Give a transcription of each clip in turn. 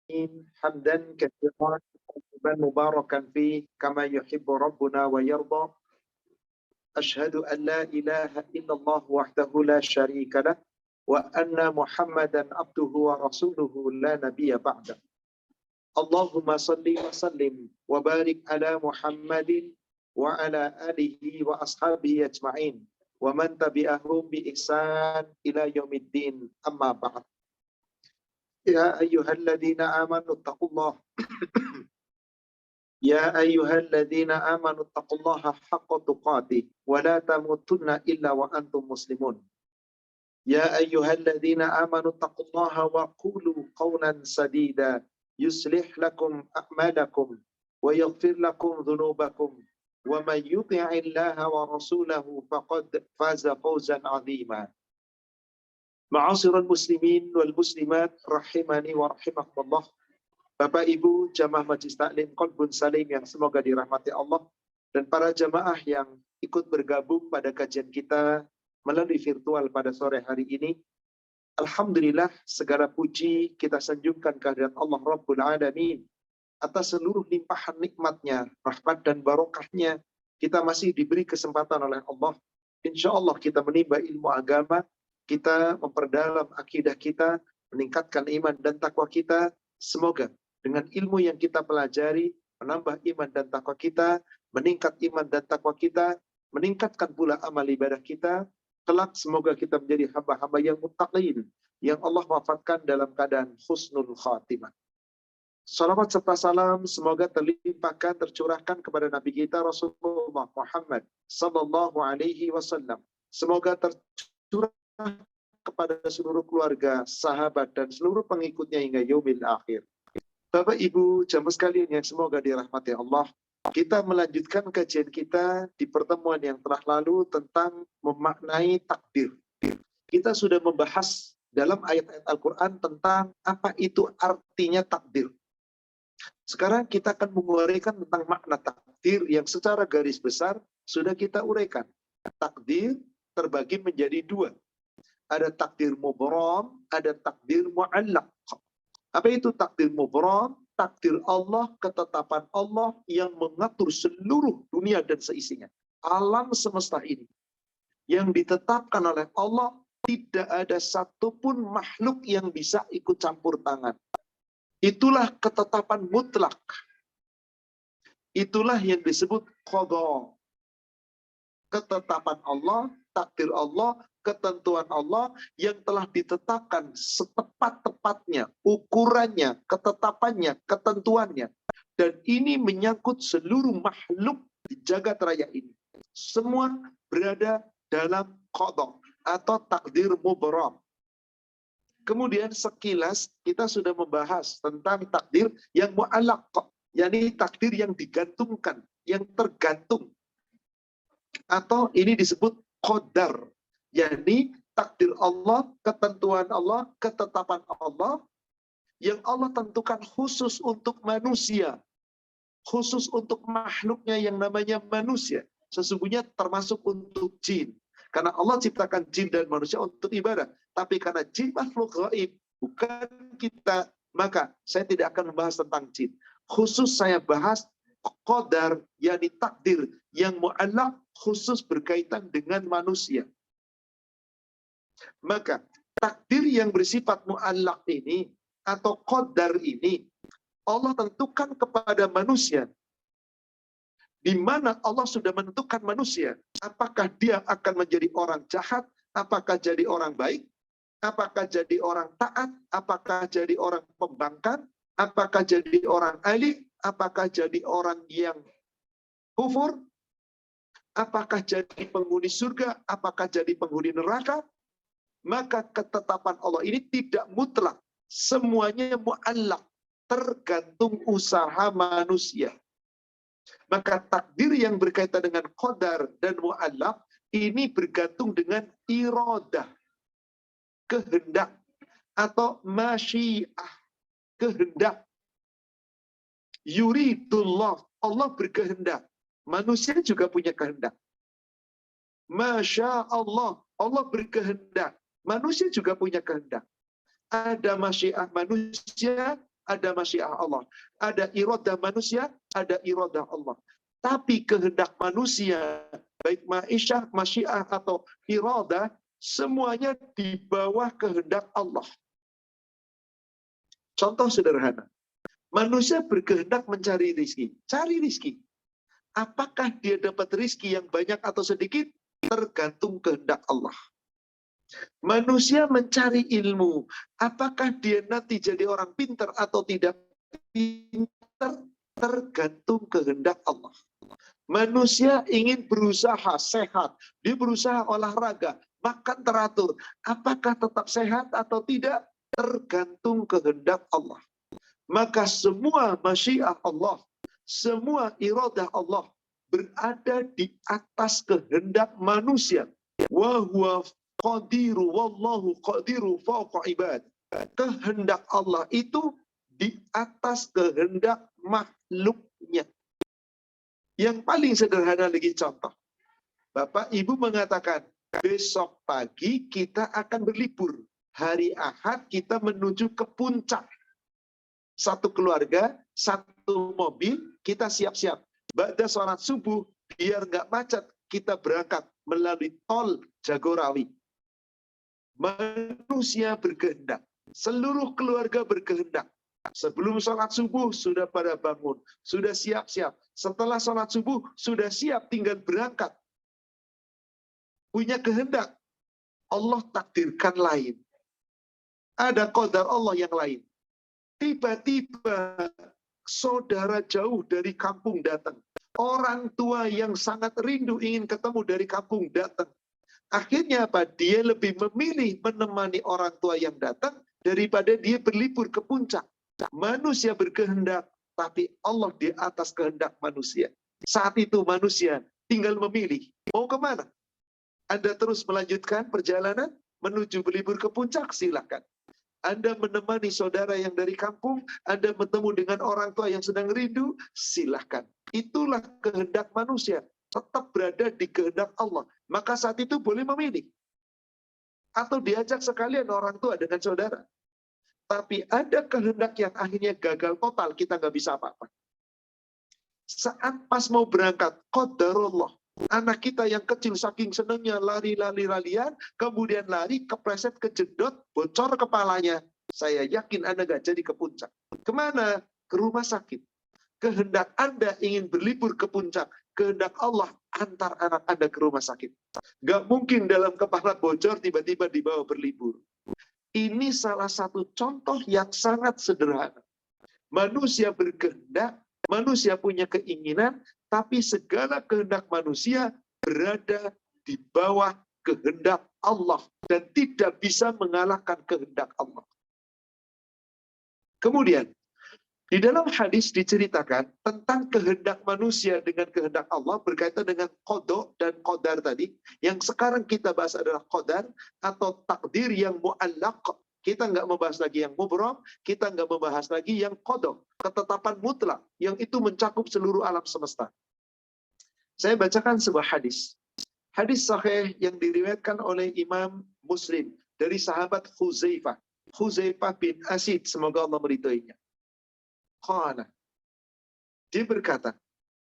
حمدا كثيرا طيبا مباركا فيه كما يحب ربنا ويرضى. أشهد أن لا إله إلا الله وحده لا شريك له وأن محمدا عبده ورسوله لا نبي بعده. اللهم صل وسلم وبارك على محمد وعلى آله وأصحابه أجمعين ومن تبعهم بإحسان إلى يوم الدين. أما بعد. يا أيها الذين آمنوا اتقوا الله يا أيها الذين آمنوا اتقوا الله حق تقاته ولا تموتن إلا وأنتم مسلمون. يا أيها الذين آمنوا اتقوا الله وقولوا قولا سديدا يصلح لكم أعمالكم ويغفر لكم ذنوبكم ومن يطع الله ورسوله فقد فاز فوزا عظيما. Ma'asyiral muslimin wal muslimat rahimani wa rahimakumullah. Bapak Ibu jamaah Majelis Taklim Qalbun Salim yang semoga dirahmati Allah, dan para jamaah yang ikut bergabung pada kajian kita melalui virtual pada sore hari ini. Alhamdulillah, segala puji kita sanjungkan kehadirat Allah Rabbul Alamin atas seluruh limpahan nikmatnya, rahmat dan barokahnya. Kita masih diberi kesempatan oleh Allah. Insya Allah kita menimba ilmu agama, kita memperdalam akidah kita, meningkatkan iman dan takwa kita. Semoga dengan ilmu yang kita pelajari, menambah iman dan takwa kita, meningkat iman dan takwa kita, meningkatkan pula amal ibadah kita. Kelak semoga kita menjadi hamba-hamba yang muttaqin, yang Allah wafatkan dalam keadaan husnul khatimah. Salawat serta salam semoga terlimpahkan, tercurahkan kepada Nabi kita Rasulullah Muhammad sallallahu alaihi wasallam. Semoga tercurah kepada seluruh keluarga, sahabat, dan seluruh pengikutnya hingga yaumil akhir. Bapak Ibu jamaah sekalian yang semoga dirahmati Allah, kita melanjutkan kajian kita di pertemuan yang telah lalu tentang memaknai takdir. Kita sudah membahas dalam ayat-ayat Al-Quran tentang apa itu artinya takdir. Sekarang kita akan menguraikan tentang makna takdir yang secara garis besar sudah kita uraikan. Takdir terbagi menjadi dua. Ada takdir mubram, ada takdir mu'allaq. Apa itu takdir mubram? Takdir Allah, ketetapan Allah yang mengatur seluruh dunia dan seisinya. Alam semesta ini yang ditetapkan oleh Allah, tidak ada satupun makhluk yang bisa ikut campur tangan. Itulah ketetapan mutlak. Itulah yang disebut qadha. Ketetapan Allah, takdir Allah, ketentuan Allah yang telah ditetapkan setepat-tepatnya, ukurannya, ketetapannya, ketentuannya. Dan ini menyangkut seluruh makhluk di jagat raya ini. Semua berada dalam qadha atau takdir mubram. Kemudian sekilas kita sudah membahas tentang takdir yang mu'allaq, yakni takdir yang digantungkan, yang tergantung. Atau ini disebut qadar, yakni takdir Allah, ketentuan Allah, ketetapan Allah yang Allah tentukan khusus untuk manusia, khusus untuk makhluknya yang namanya manusia. Sesungguhnya termasuk untuk jin. Karena Allah ciptakan jin dan manusia untuk ibadah. Tapi karena jin makhluk gaib, bukan kita, maka saya tidak akan membahas tentang jin. Khusus saya bahas qadar, yakni takdir yang mu'allaq, khusus berkaitan dengan manusia. Maka takdir yang bersifat mu'allaq ini atau qadar ini Allah tentukan kepada manusia, di mana Allah sudah menentukan manusia, apakah dia akan menjadi orang jahat, apakah jadi orang baik, apakah jadi orang taat, apakah jadi orang pembangkang, apakah jadi orang alim, apakah jadi orang yang kufur, apakah jadi penghuni surga, apakah jadi penghuni neraka. Maka ketetapan Allah ini tidak mutlak, semuanya mu'allaq, tergantung usaha manusia. Maka takdir yang berkaitan dengan qadar dan mu'allaq ini bergantung dengan iradah, kehendak, atau masyiah, kehendak. Yuridullah, Allah berkehendak. Manusia juga punya kehendak. Masya Allah, Allah berkehendak. Manusia juga punya kehendak. Ada masyiah manusia, ada masyiah Allah. Ada iradah manusia, ada iradah Allah. Tapi kehendak manusia, baik masyiah atau iradah, semuanya di bawah kehendak Allah. Contoh sederhana. Manusia berkehendak mencari rizki. Cari rizki. Apakah dia dapat rizki yang banyak atau sedikit? Tergantung kehendak Allah. Manusia mencari ilmu. Apakah dia nanti jadi orang pintar atau tidak pintar? Tergantung kehendak Allah. Manusia ingin berusaha sehat. Dia berusaha olahraga. Makan teratur. Apakah tetap sehat atau tidak? Tergantung kehendak Allah. Maka semua masyiah Allah, semua iradah Allah berada di atas kehendak manusia. Wa huwa qadiru wallahu qadiru fawqa ibad. Kehendak Allah itu di atas kehendak makhluknya. Yang paling sederhana lagi contoh. Bapak Ibu mengatakan, besok pagi kita akan berlibur. Hari Ahad kita menuju ke puncak. Satu keluarga, satu mobil, kita siap-siap. Ba'da sholat subuh, biar nggak macet, kita berangkat melalui tol Jagorawi. Manusia berkehendak. Seluruh keluarga berkehendak. Sebelum sholat subuh, sudah pada bangun. Sudah siap-siap. Setelah sholat subuh, sudah siap, tinggal berangkat. Punya kehendak. Allah takdirkan lain. Ada qadar Allah yang lain. Tiba-tiba saudara jauh dari kampung datang. Orang tua yang sangat rindu ingin ketemu dari kampung datang. Akhirnya apa? Dia lebih memilih menemani orang tua yang datang daripada dia berlibur ke puncak. Manusia berkehendak, tapi Allah di atas kehendak manusia. Saat itu manusia tinggal memilih. Mau kemana? Anda terus melanjutkan perjalanan menuju berlibur ke puncak, silakan. Anda menemani saudara yang dari kampung, Anda bertemu dengan orang tua yang sedang rindu, silahkan. Itulah kehendak manusia, tetap berada di kehendak Allah. Maka saat itu boleh memilih. Atau diajak sekalian orang tua dengan saudara. Tapi ada kehendak yang akhirnya gagal total, kita nggak bisa apa-apa. Saat pas mau berangkat, qadarullah. Anak kita yang kecil saking senangnya lari-larian, kemudian lari, kepleset, kejedot, bocor kepalanya. Saya yakin Anda nggak jadi ke puncak. Kemana? Ke rumah sakit. Kehendak Anda ingin berlibur ke puncak. Kehendak Allah antar anak Anda ke rumah sakit. Nggak mungkin dalam kepala bocor tiba-tiba dibawa berlibur. Ini salah satu contoh yang sangat sederhana. Manusia berkehendak, manusia punya keinginan, tapi segala kehendak manusia berada di bawah kehendak Allah dan tidak bisa mengalahkan kehendak Allah. Kemudian, di dalam hadis diceritakan tentang kehendak manusia dengan kehendak Allah berkaitan dengan qada dan qadar tadi. Yang sekarang kita bahas adalah qadar atau takdir yang mu'allaq. Kita nggak membahas lagi yang mubram, kita nggak membahas lagi yang qada, ketetapan mutlak, yang itu mencakup seluruh alam semesta. Saya bacakan sebuah hadis. Hadis sahih yang diriwayatkan oleh Imam Muslim dari sahabat Huzaifah. Huzaifah bin Asid, semoga Allah meridhoinya. Qala, dia berkata,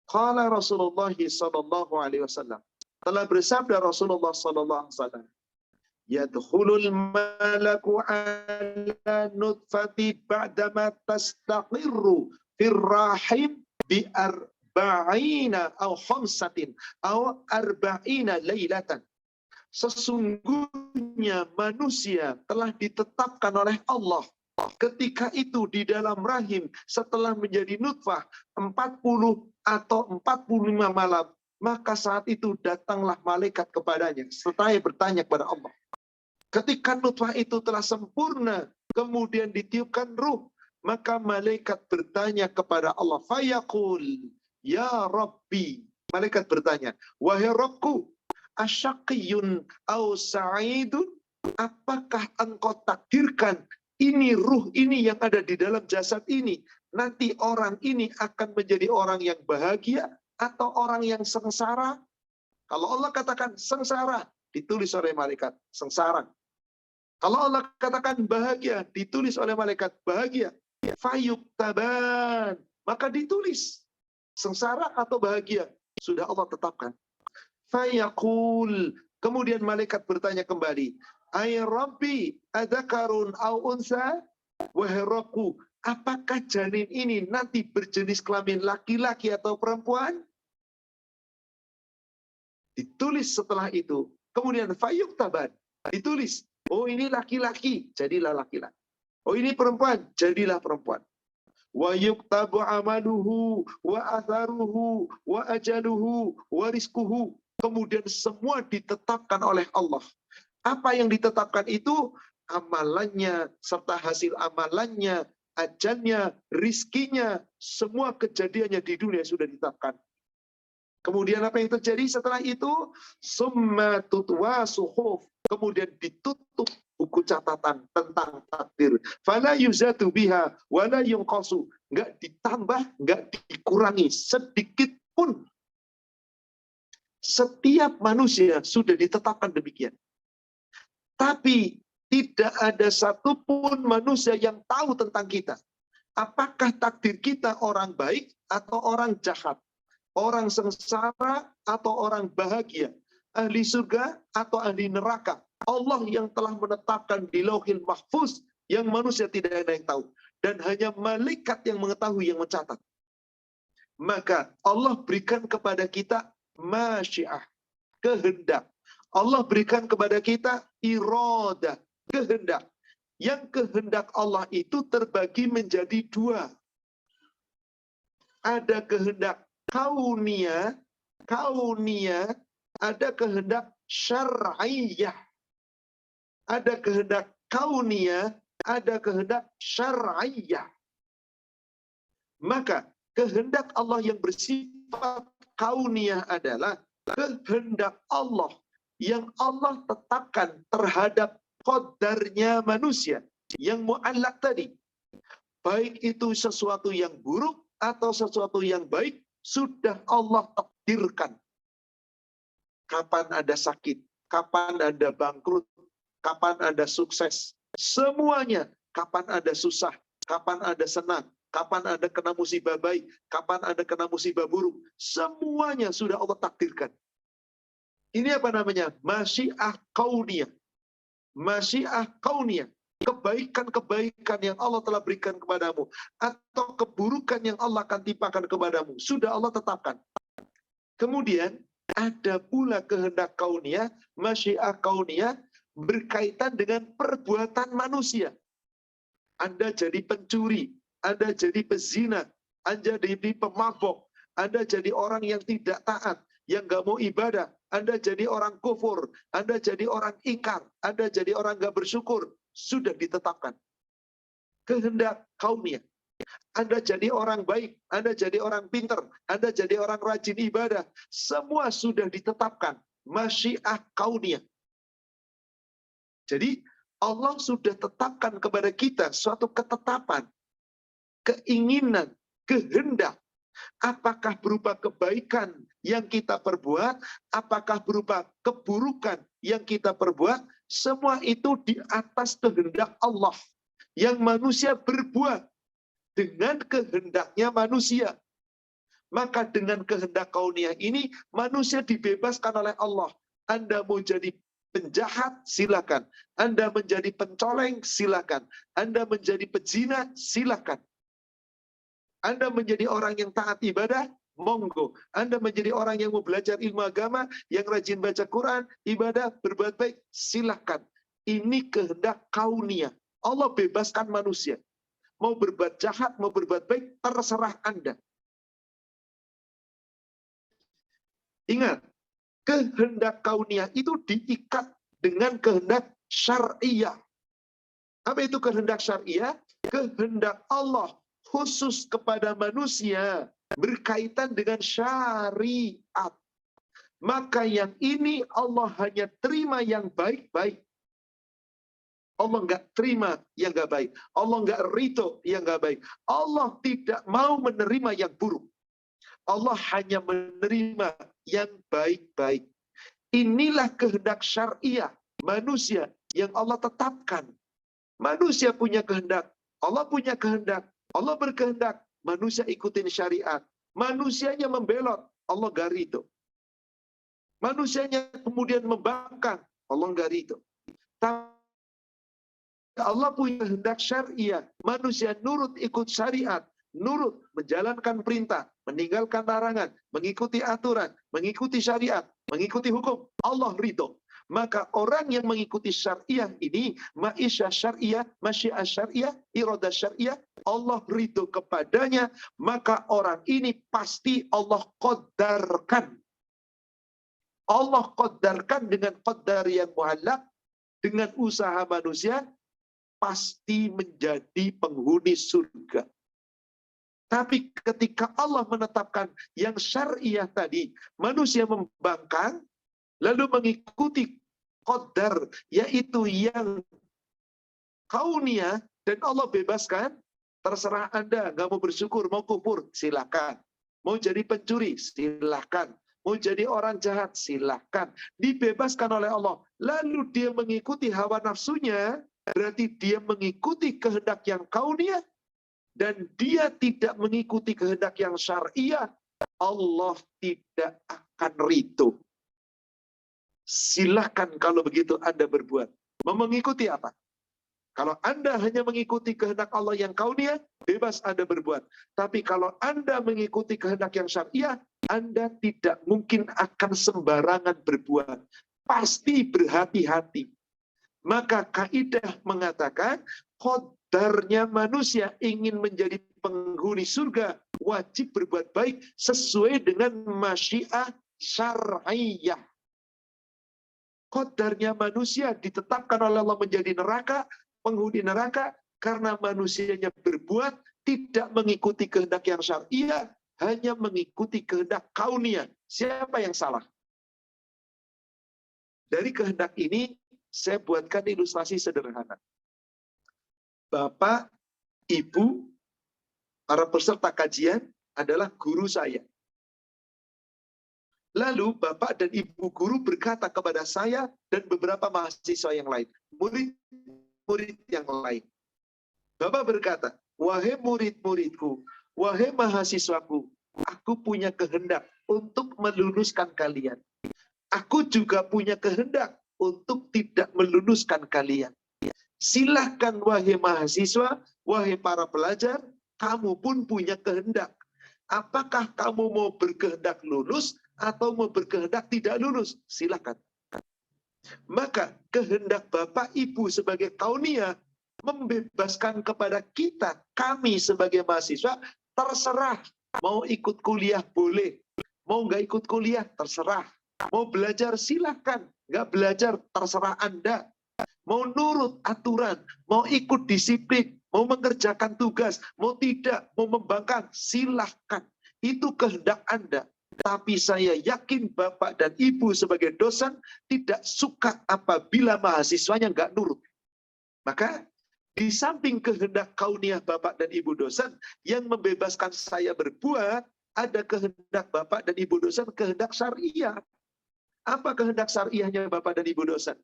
qala Rasulullah sallallahu alaihi wasallam. Telah bersabda Rasulullah sallallahu alaihi wasallam, yadkhulul malaku ala nutfati ba'dama tastaqirru fir rahim bi arba'ina aw khamsatin aw arba'ina lailatan. Sesungguhnya manusia telah ditetapkan oleh Allah ketika itu di dalam rahim setelah menjadi nutfah 40 atau 45 malam, maka saat itu datanglah malaikat kepadanya serta bertanya kepada Allah. Ketika nutfah itu telah sempurna, kemudian ditiupkan ruh, maka malaikat bertanya kepada Allah, fayaqul, ya Rabbi. Malaikat bertanya, wahai Rabbku, asyaqiyun au sa'idun, apakah engkau takdirkan ini ruh ini yang ada di dalam jasad ini, nanti orang ini akan menjadi orang yang bahagia atau orang yang sengsara? Kalau Allah katakan sengsara, ditulis oleh malaikat sengsara. Kalau Allah katakan bahagia, ditulis oleh malaikat bahagia. fayuktaban, maka ditulis sengsara atau bahagia, sudah Allah tetapkan. Fayaqul, kemudian malaikat bertanya kembali, ay rabbi adzakarun au unsa, wahai Rabbku, apakah janin ini nanti berjenis kelamin laki-laki atau perempuan? Ditulis setelah itu. Kemudian fayuktaban, ditulis, oh ini laki-laki, jadilah laki-laki. Oh ini perempuan, jadilah perempuan. Wa yuktabu amaluhu wa atharuhu wa ajaluhu wa rizquhu. Kemudian semua ditetapkan oleh Allah. Apa yang ditetapkan itu? Amalannya, serta hasil amalannya, ajalnya, rizkinya, semua kejadiannya di dunia sudah ditetapkan. Kemudian apa yang terjadi setelah itu? Summa tutwa suhuf. Kemudian ditutup buku catatan tentang takdir. Fala yuzatu biha wala yunqasu. Enggak ditambah, enggak dikurangi sedikit pun. Setiap manusia sudah ditetapkan demikian. Tapi tidak ada satupun manusia yang tahu tentang kita. Apakah takdir kita orang baik atau orang jahat? Orang sengsara atau orang bahagia? Ahli surga atau ahli neraka? Allah yang telah menetapkan di Lauhil Mahfuz yang manusia tidak ada yang tahu. Dan hanya malaikat yang mengetahui, yang mencatat. Maka Allah berikan kepada kita masyiah, kehendak. Allah berikan kepada kita iradah, kehendak. Yang kehendak Allah itu terbagi menjadi dua. Ada kehendak kauniyah, ada kehendak syar'iyah. Ada kehendak kauniyah, ada kehendak syar'iyah. Maka kehendak Allah yang bersifat kauniyah adalah kehendak Allah yang Allah tetapkan terhadap qadarnya manusia yang mu'allaq tadi. Baik itu sesuatu yang buruk atau sesuatu yang baik, sudah Allah takdirkan. Kapan Anda sakit, kapan Anda bangkrut, kapan Anda sukses, semuanya. Kapan Anda susah, kapan Anda senang, kapan Anda kena musibah baik, kapan Anda kena musibah buruk, semuanya sudah Allah takdirkan. Ini apa namanya? Masyiah kauniyah. Masyiah kauniyah. Kebaikan-kebaikan yang Allah telah berikan kepadamu, atau keburukan yang Allah akan timpakan kepadamu, sudah Allah tetapkan. Kemudian ada pula kehendak kauniyah, masyiah kauniyah, berkaitan dengan perbuatan manusia. Anda jadi pencuri, Anda jadi pezina, Anda jadi pemabok, Anda jadi orang yang tidak taat, yang gak mau ibadah, Anda jadi orang kufur, Anda jadi orang ingkar, Anda jadi orang gak bersyukur, sudah ditetapkan. Kehendak kauniyah. Anda jadi orang baik, Anda jadi orang pinter, Anda jadi orang rajin ibadah, semua sudah ditetapkan. Masyiah kauniyah. Jadi Allah sudah tetapkan kepada kita suatu ketetapan, keinginan, kehendak. Apakah berupa kebaikan yang kita perbuat, apakah berupa keburukan yang kita perbuat, semua itu di atas kehendak Allah. Yang manusia berbuat dengan kehendaknya manusia. Maka dengan kehendak kauniyah ini, manusia dibebaskan oleh Allah. Anda mau jadi penjahat, silakan. Anda menjadi pencoleng, silakan. Anda menjadi pezina, silakan. Anda menjadi orang yang taat ibadah, monggo. Anda menjadi orang yang mau belajar ilmu agama, yang rajin baca Quran, ibadah, berbuat baik, silakan. Ini kehendak kauniyah. Allah bebaskan manusia. Mau berbuat jahat, mau berbuat baik, terserah Anda. Ingat, kehendak kauniyah itu diikat dengan kehendak syariah. Apa itu kehendak syariah? Kehendak Allah khusus kepada manusia berkaitan dengan syariat. Maka yang ini Allah hanya terima yang baik-baik. Allah nggak terima yang nggak baik. Allah nggak ridho yang nggak baik. Allah tidak mau menerima yang buruk. Allah hanya menerima yang baik-baik. Inilah kehendak syariah manusia yang Allah tetapkan. Manusia punya kehendak, Allah punya kehendak. Allah berkehendak, manusia ikutin syariat. Manusianya membelot, Allah nggak ridho. Manusianya kemudian membangkang, Allah nggak ridho. Tapi Allah punya kehendak syariah. Manusia nurut ikut syariat, nurut menjalankan perintah, meninggalkan larangan, mengikuti aturan, mengikuti syariat, mengikuti hukum. Allah ridho. Maka orang yang mengikuti syariah ini, ma'isyah syariah, masyiah syariah, iradah syariah, Allah ridho kepadanya, maka orang ini pasti Allah qadarkan. Allah qadarkan dengan qadar yang mu'allaq, dengan usaha manusia, pasti menjadi penghuni surga. Tapi ketika Allah menetapkan yang syariah tadi, manusia membangkang, lalu mengikuti qadar, yaitu yang kauniyah, dan Allah bebaskan, terserah Anda, nggak mau bersyukur, mau kufur, silakan. Mau jadi pencuri, silakan. Mau jadi orang jahat, silakan. Dibebaskan oleh Allah. Lalu dia mengikuti hawa nafsunya, berarti dia mengikuti kehendak yang kauniyah, dan dia tidak mengikuti kehendak yang syariah, Allah tidak akan ridho. Silahkan kalau begitu Anda berbuat. Mau mengikuti apa? Kalau Anda hanya mengikuti kehendak Allah yang kauniyah, bebas Anda berbuat. Tapi kalau Anda mengikuti kehendak yang syariah, Anda tidak mungkin akan sembarangan berbuat. Pasti berhati-hati. Maka kaidah mengatakan, qadarnya manusia ingin menjadi penghuni surga, wajib berbuat baik sesuai dengan masyiah syar'iyah. Qadarnya manusia ditetapkan oleh Allah menjadi neraka, penghuni neraka, karena manusianya berbuat tidak mengikuti kehendak yang syariah, hanya mengikuti kehendak kauniyah. Siapa yang salah? Dari kehendak ini, saya buatkan ilustrasi sederhana. Bapak, Ibu, para peserta kajian adalah guru saya. Lalu Bapak dan Ibu guru berkata kepada saya dan beberapa mahasiswa yang lain, murid-murid yang lain. Bapak berkata, wahai murid-muridku, wahai mahasiswaku, aku punya kehendak untuk meluluskan kalian. Aku juga punya kehendak untuk tidak meluluskan kalian. Silahkan wahai mahasiswa, wahai para pelajar, kamu pun punya kehendak. Apakah kamu mau berkehendak lulus atau mau berkehendak tidak lulus? Silahkan. Maka kehendak Bapak Ibu sebagai kauniyah membebaskan kepada kita, kami sebagai mahasiswa, terserah. Mau ikut kuliah boleh, mau nggak ikut kuliah terserah. Mau belajar silahkan, nggak belajar terserah Anda. Mau nurut aturan, mau ikut disiplin, mau mengerjakan tugas, mau tidak, mau membangkang, silahkan. Itu kehendak Anda. Tapi saya yakin Bapak dan Ibu sebagai dosen tidak suka apabila mahasiswanya nggak nurut. Maka di samping kehendak kauniyah Bapak dan Ibu dosen yang membebaskan saya berbuat, ada kehendak Bapak dan Ibu dosen, kehendak syariah. Apa kehendak syariahnya Bapak dan Ibu dosen?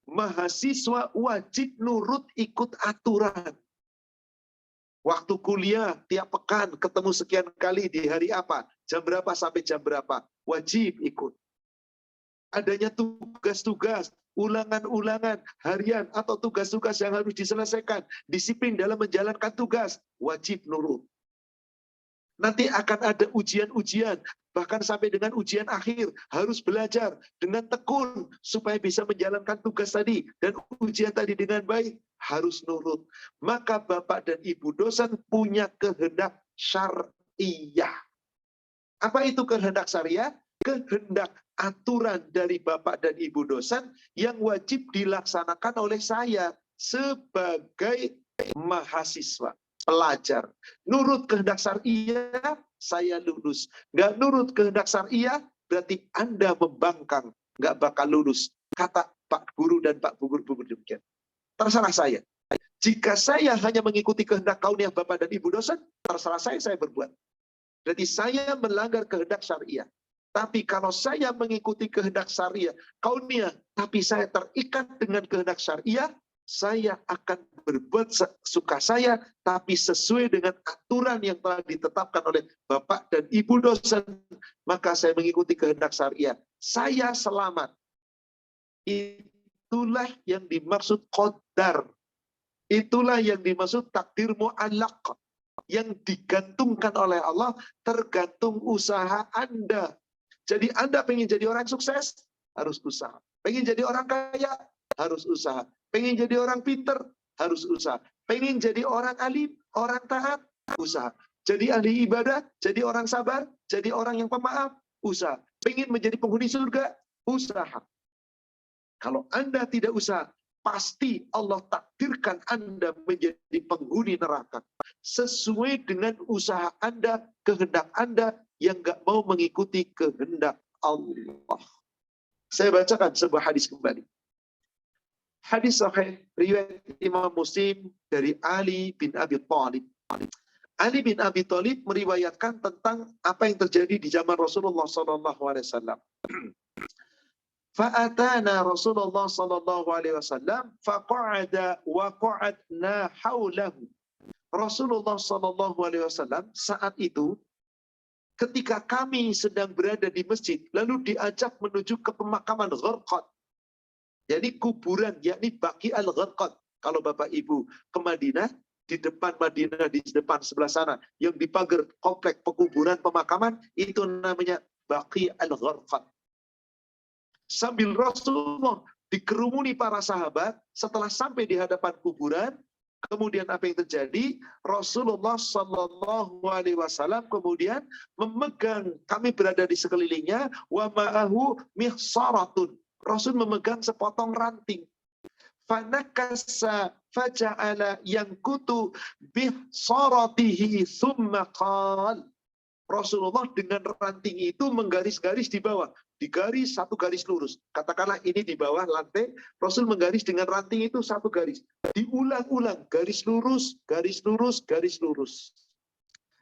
Mahasiswa wajib nurut ikut aturan. Waktu kuliah tiap pekan ketemu sekian kali di hari apa? Jam berapa sampai jam berapa? Wajib ikut. Adanya tugas-tugas, ulangan-ulangan harian atau tugas-tugas yang harus diselesaikan, disiplin dalam menjalankan tugas, wajib nurut. Nanti akan ada ujian-ujian, bahkan sampai dengan ujian akhir, harus belajar dengan tekun supaya bisa menjalankan tugas tadi dan ujian tadi dengan baik, harus nurut. Maka Bapak dan Ibu dosen punya kehendak syariah. Apa itu kehendak syariah? Kehendak aturan dari Bapak dan Ibu dosen yang wajib dilaksanakan oleh saya sebagai mahasiswa, pelajar. Nurut kehendak syariah, saya lulus. Nggak nurut kehendak syariah, berarti Anda membangkang, nggak bakal lulus. Kata Pak Guru dan Pak Bu Guru demikian. Terserah saya. Jika saya hanya mengikuti kehendak kauniyah Bapak dan Ibu dosen, terserah saya berbuat. Berarti saya melanggar kehendak syariah. Tapi kalau saya mengikuti kehendak syariah, kauniyah, tapi saya terikat dengan kehendak syariah, saya akan berbuat suka saya, tapi sesuai dengan aturan yang telah ditetapkan oleh Bapak dan Ibu dosen, maka saya mengikuti kehendak syariah. Saya selamat. Itulah yang dimaksud qadar. Itulah yang dimaksud takdir mu'allaq. Yang digantungkan oleh Allah tergantung usaha Anda. Jadi Anda pengen jadi orang sukses, harus usaha. Pengen jadi orang kaya, harus usaha. Pengen jadi orang pinter, harus usaha. Pengen jadi orang alim, orang taat, usaha. Jadi ahli ibadah, jadi orang sabar, jadi orang yang pemaaf, usaha. Pengen menjadi penghuni surga, usaha. Kalau Anda tidak usaha, pasti Allah takdirkan Anda menjadi penghuni neraka. Sesuai dengan usaha Anda, kehendak Anda yang nggak mau mengikuti kehendak Allah. Saya bacakan sebuah hadis kembali. Hadis sahih riwayat Imam Muslim dari Ali bin Abi Thalib. Ali bin Abi Thalib meriwayatkan tentang apa yang terjadi di zaman Rasulullah SAW. Fa'atana Rasulullah sallallahu alaihi wasallam faqa'ada wa qa'adna haulahu. Rasulullah sallallahu alaihi wasallam saat itu ketika kami sedang berada di masjid lalu diajak menuju ke pemakaman Gharqad. Jadi kuburan, yakni Baqi al-Gharqad. Kalau Bapak Ibu ke Madinah, di depan Madinah, di depan sebelah sana yang dipagar komplek pekuburan pemakaman itu namanya Baqi al-Gharqad. Sambil Rasulullah dikerumuni para sahabat, setelah sampai di hadapan kuburan, kemudian apa yang terjadi? Rasulullah Shallallahu Alaihi Wasallam kemudian memegang, kami berada di sekelilingnya, wa ma'ahu mihsaratun. Rasul memegang sepotong ranting. Fanakasa faja'ala yankutu bihsaratihi thumma qal. Rasulullah dengan ranting itu menggaris-garis di bawah. Digaris satu garis lurus. Katakanlah ini di bawah lantai, Rasul menggaris dengan ranting itu satu garis. Diulang-ulang, garis lurus, garis lurus, garis lurus.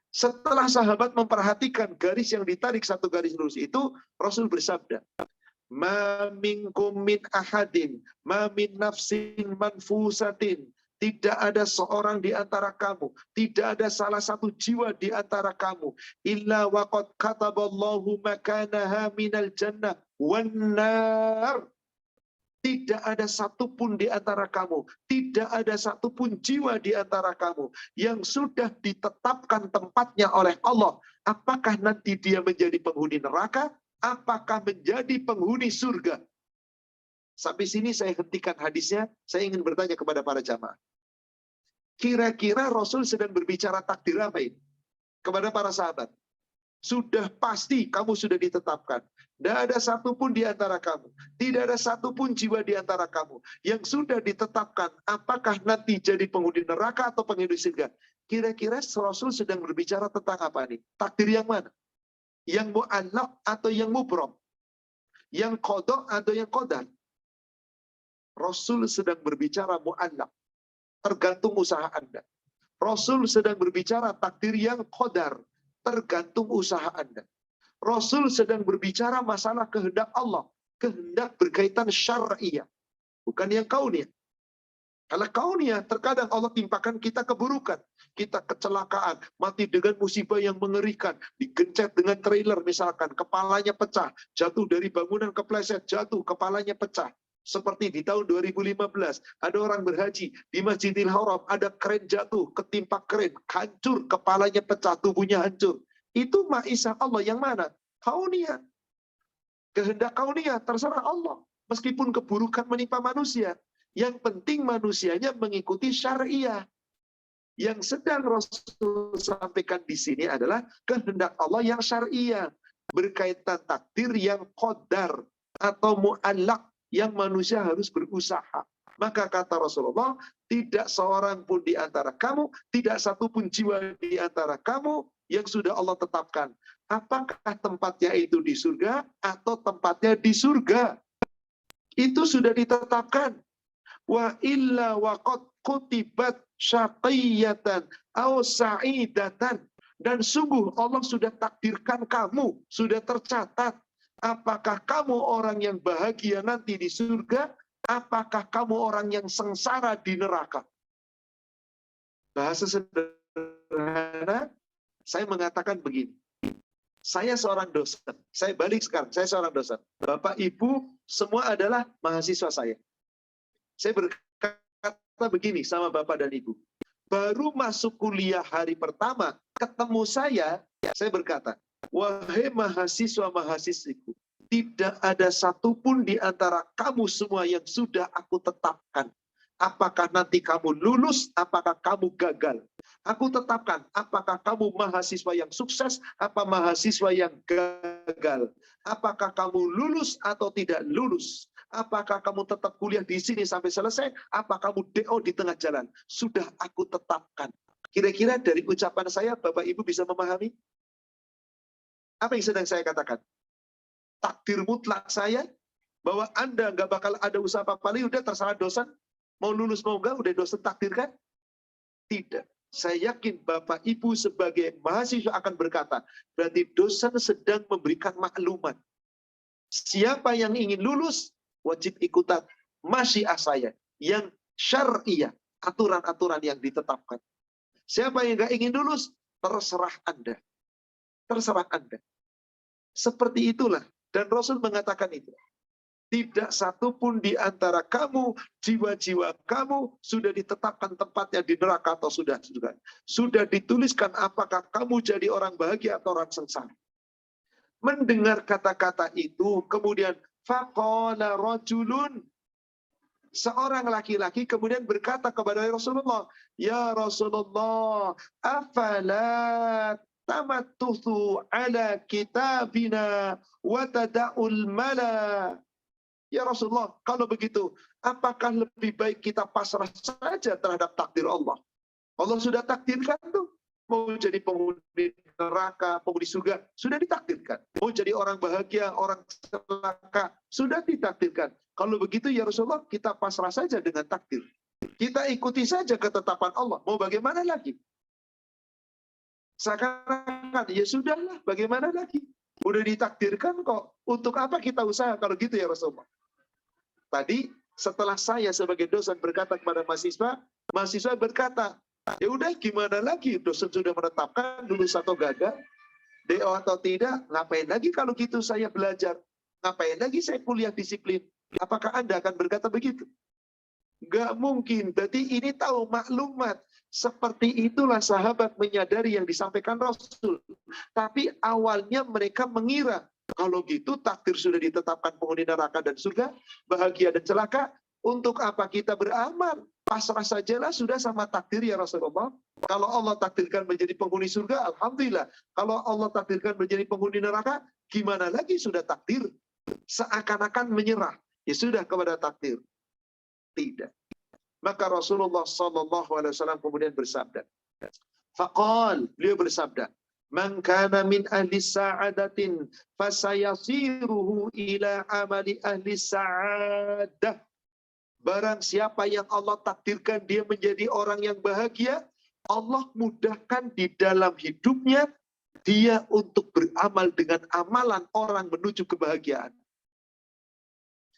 Setelah sahabat memperhatikan garis yang ditarik satu garis lurus itu, Rasul bersabda, Ma minkum min ahadin, ma min nafsin manfusatin. Tidak ada seorang di antara kamu, tidak ada salah satu jiwa di antara kamu, illa waqad kataballahu makanaha minal jannah wan nar. Tidak ada satupun di antara kamu, tidak ada satupun jiwa di antara kamu yang sudah ditetapkan tempatnya oleh Allah. Apakah nanti dia menjadi penghuni neraka? Apakah menjadi penghuni surga? Sampai sini saya hentikan hadisnya, saya ingin bertanya kepada para jamaah. Kira-kira Rasul sedang berbicara takdir apa ini? Kepada para sahabat. Sudah pasti kamu sudah ditetapkan. Tidak ada satupun di antara kamu. Tidak ada satupun jiwa di antara kamu. Yang sudah ditetapkan apakah nanti jadi penghuni neraka atau penghuni surga. Kira-kira Rasul sedang berbicara tentang apa nih? Takdir yang mana? Yang mu'allaq atau yang mubrom? Yang qada atau yang qadar? Rasul sedang berbicara mu'allaq. Tergantung usaha Anda. Rasul sedang berbicara takdir yang qadar. Tergantung usaha Anda. Rasul sedang berbicara masalah kehendak Allah. Kehendak berkaitan syar'iyah. Bukan yang kauniyah. Kalau kauniyah, terkadang Allah timpakan kita keburukan. Kita kecelakaan, mati dengan musibah yang mengerikan. Digencet dengan trailer misalkan, kepalanya pecah. Jatuh dari bangunan kepleset, jatuh, kepalanya pecah. Seperti di tahun 2015, ada orang berhaji di Masjidil Haram, ada kren jatuh, ketimpa kren, hancur, kepalanya pecah, tubuhnya hancur. Itu ma'isah Allah yang mana? Kauniyah. Kehendak kauniyah, terserah Allah. Meskipun keburukan menimpa manusia. Yang penting manusianya mengikuti syariah. Yang sedang Rasul sampaikan di sini adalah kehendak Allah yang syariah. Berkaitan takdir yang qadar atau mu'allaq. Yang manusia harus berusaha. Maka kata Rasulullah, tidak seorang pun di antara kamu, tidak satu pun jiwa di antara kamu yang sudah Allah tetapkan. Apakah tempatnya itu di surga atau tempatnya di surga? Itu sudah ditetapkan. Wa illa waqad kutibat syaqiyatan aw sa'idatan. Dan sungguh Allah sudah takdirkan kamu, sudah tercatat. Apakah kamu orang yang bahagia nanti di surga Apakah kamu orang yang sengsara di neraka? Bahasa sederhana, saya mengatakan begini. Saya seorang dosen. Saya balik sekarang, saya seorang dosen. Bapak, Ibu, semua adalah mahasiswa saya. Saya berkata begini sama Bapak dan Ibu. Baru masuk kuliah hari pertama, ketemu saya berkata, wahai mahasiswa-mahasiswiku, tidak ada satupun di antara kamu semua yang sudah aku tetapkan. Apakah nanti kamu lulus, apakah kamu gagal. Aku tetapkan, apakah kamu mahasiswa yang sukses, apa mahasiswa yang gagal. Apakah kamu lulus atau tidak lulus. Apakah kamu tetap kuliah di sini sampai selesai, apa kamu DO di tengah jalan. Sudah aku tetapkan. Kira-kira dari ucapan saya, Bapak Ibu bisa memahami? Apa yang sedang saya katakan? Takdir mutlak saya, bahwa Anda nggak bakal ada usaha apa-apa, udah terserah dosen, mau lulus mau enggak, udah dosen takdirkan? Tidak. Saya yakin Bapak Ibu sebagai mahasiswa akan berkata, berarti dosen sedang memberikan maklumat. Siapa yang ingin lulus, wajib ikutan masyiah saya, yang syariah, aturan-aturan yang ditetapkan. Siapa yang nggak ingin lulus, terserah Anda. Terserah Anda. Seperti itulah. Dan Rasul mengatakan itu. Tidak satu pun di antara kamu, jiwa-jiwa kamu sudah ditetapkan tempatnya di neraka atau sudah. Sudah dituliskan apakah kamu jadi orang bahagia atau orang sengsara. Mendengar kata-kata itu, kemudian faqala rajulun, seorang laki-laki kemudian berkata kepada Rasulullah, ya Rasulullah, afala tamattuhu ala kitabina wa tada'ul mala. Ya Rasulullah, kalau begitu, apakah lebih baik kita pasrah saja terhadap takdir Allah? Allah sudah takdirkan tuh. Mau jadi penghuni neraka, penghuni surga, sudah ditakdirkan. Mau jadi orang bahagia, orang celaka, sudah ditakdirkan. Kalau begitu ya Rasulullah, kita pasrah saja dengan takdir. Kita ikuti saja ketetapan Allah. Mau bagaimana lagi? Seakan-akan, ya sudahlah, bagaimana lagi? Udah ditakdirkan kok. Untuk apa kita usaha kalau gitu ya Rasulullah? Tadi setelah saya sebagai dosen berkata kepada mahasiswa, mahasiswa berkata, ya udah gimana lagi, dosen sudah menetapkan lulus atau gagal, DO atau tidak, ngapain lagi kalau gitu saya belajar, ngapain lagi saya kuliah disiplin. Apakah Anda akan berkata begitu? Nggak mungkin. Berarti ini tahu maklumat. Seperti itulah sahabat menyadari yang disampaikan Rasul. Tapi awalnya mereka mengira, kalau gitu takdir sudah ditetapkan penghuni neraka dan surga, bahagia dan celaka, untuk apa kita beramal? Pasrah sajalah sudah sama takdir ya Rasulullah. Kalau Allah takdirkan menjadi penghuni surga, alhamdulillah. Kalau Allah takdirkan menjadi penghuni neraka, gimana lagi sudah takdir? Seakan-akan menyerah. Ya sudah kepada takdir. Tidak. Maka Rasulullah SAW kemudian bersabda. Faqal, beliau bersabda, man kana min ahli sa'adatin fasayasiruhu ila amali ahli sa'adah. Barang siapa yang Allah takdirkan dia menjadi orang yang bahagia, Allah mudahkan di dalam hidupnya dia untuk beramal dengan amalan orang menuju kebahagiaan.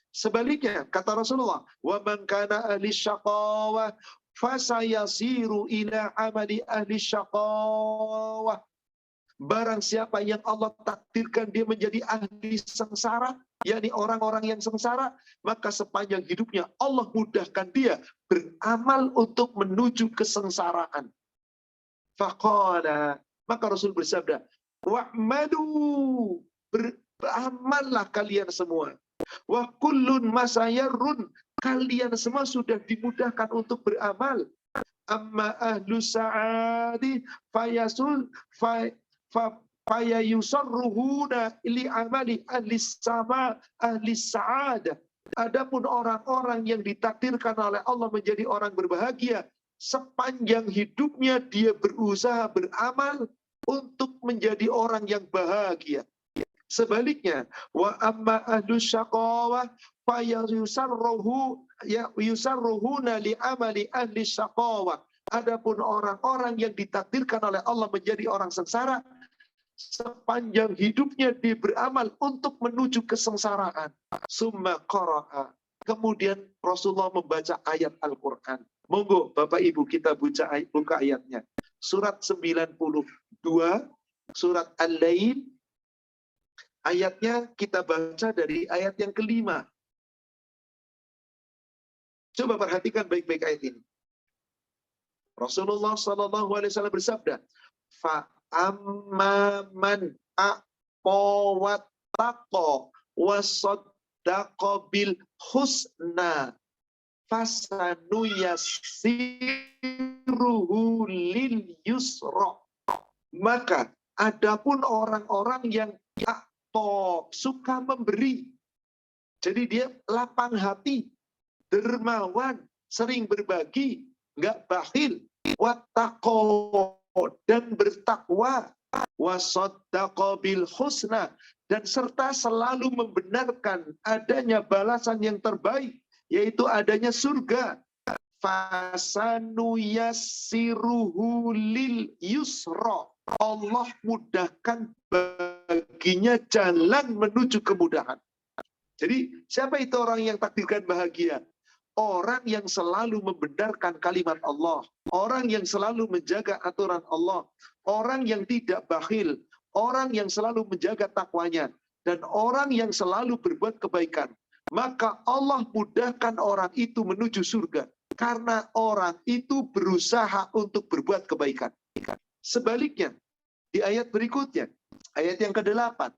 Sebaliknya, kata Rasulullah, wa man kana ahli syaqawah fasayasiru ila amali ahli syaqawah. Barang siapa yang Allah takdirkan dia menjadi ahli sengsara, yakni orang-orang yang sengsara, maka sepanjang hidupnya Allah mudahkan dia beramal untuk menuju kesengsaraan. Faqala, maka Rasul bersabda, wa'malu, beramallah kalian semua. Wa kullun masayarrun, kalian semua sudah dimudahkan untuk beramal. Amma ahlu sa'adi fayasul fayayusarruhuna li amali ahli sama ahli sa'adah. Adapun orang-orang yang ditakdirkan oleh Allah menjadi orang berbahagia, sepanjang hidupnya dia berusaha beramal untuk menjadi orang yang bahagia. Sebaliknya, wa amma ahlu syaqawah fayayusarruhuna li amali ahli syaqawah. Adapun orang-orang yang ditakdirkan oleh Allah menjadi orang sengsara, sepanjang hidupnya dia beramal untuk menuju kesengsaraan. Summa qara'a. kemudian Rasulullah membaca ayat Al-Quran. Monggo Bapak Ibu kita buka ayatnya. Surat 92, surat Al-Lail, ayatnya kita baca dari ayat yang kelima. Coba perhatikan baik-baik ayat ini. Rasulullah SAW bersabda, fa'amman aqawat taqo wasoddaqa bil husna fasanuyassiruhu lil yusra. Maka adapun orang-orang yang suka memberi, jadi dia lapang hati, dermawan, sering berbagi, nggak bakhil, wattaqo, dan bertakwa, wasaddaqa bil husna, dan serta selalu membenarkan adanya balasan yang terbaik, yaitu adanya surga. Fasanuyassiruhu lil yusra. Allah mudahkan baginya jalan menuju kemudahan. Jadi siapa itu orang yang takdirkan bahagia? Orang yang selalu membenarkan kalimat Allah, orang yang selalu menjaga aturan Allah, orang yang tidak bakhil, orang yang selalu menjaga takwanya, dan orang yang selalu berbuat kebaikan. Maka Allah mudahkan orang itu menuju surga, karena orang itu berusaha untuk berbuat kebaikan. Sebaliknya, di ayat berikutnya, ayat yang ke-8,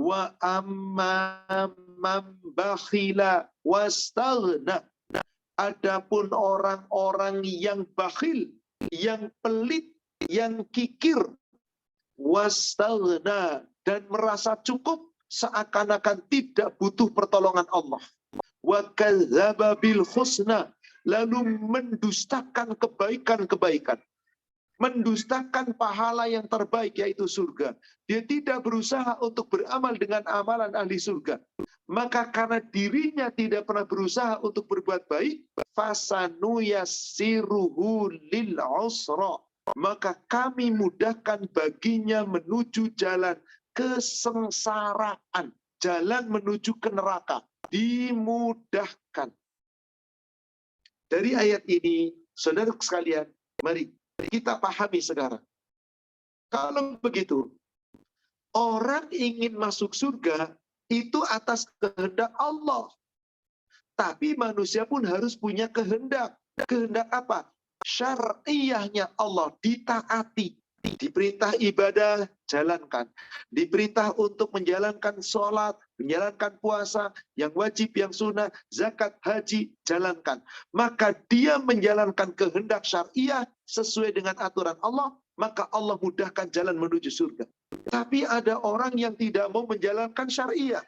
wa amman bakhila wastaghna. Adapun orang-orang yang bakhil, yang pelit, yang kikir, wastaghna, dan merasa cukup seakan-akan tidak butuh pertolongan Allah. Wa kadzdzaba bil husna, lalu mendustakan kebaikan-kebaikan. Mendustakan pahala yang terbaik, yaitu surga. Dia tidak berusaha untuk beramal dengan amalan ahli surga. Maka karena dirinya tidak pernah berusaha untuk berbuat baik, fasanuyassiruhu lil usra, maka kami mudahkan baginya menuju jalan kesengsaraan, jalan menuju ke neraka, dimudahkan. Dari ayat ini, saudara sekalian, mari kita pahami sekarang. Kalau begitu, orang ingin masuk surga itu atas kehendak Allah. Tapi manusia pun harus punya kehendak. Kehendak apa? Syar'iyahnya Allah ditaati. Diperintah ibadah, jalankan. Diperintah untuk menjalankan sholat, menjalankan puasa, yang wajib, yang sunnah, zakat, haji, jalankan. Maka dia menjalankan kehendak syariah sesuai dengan aturan Allah, maka Allah mudahkan jalan menuju surga. Tapi ada orang yang tidak mau menjalankan syariah.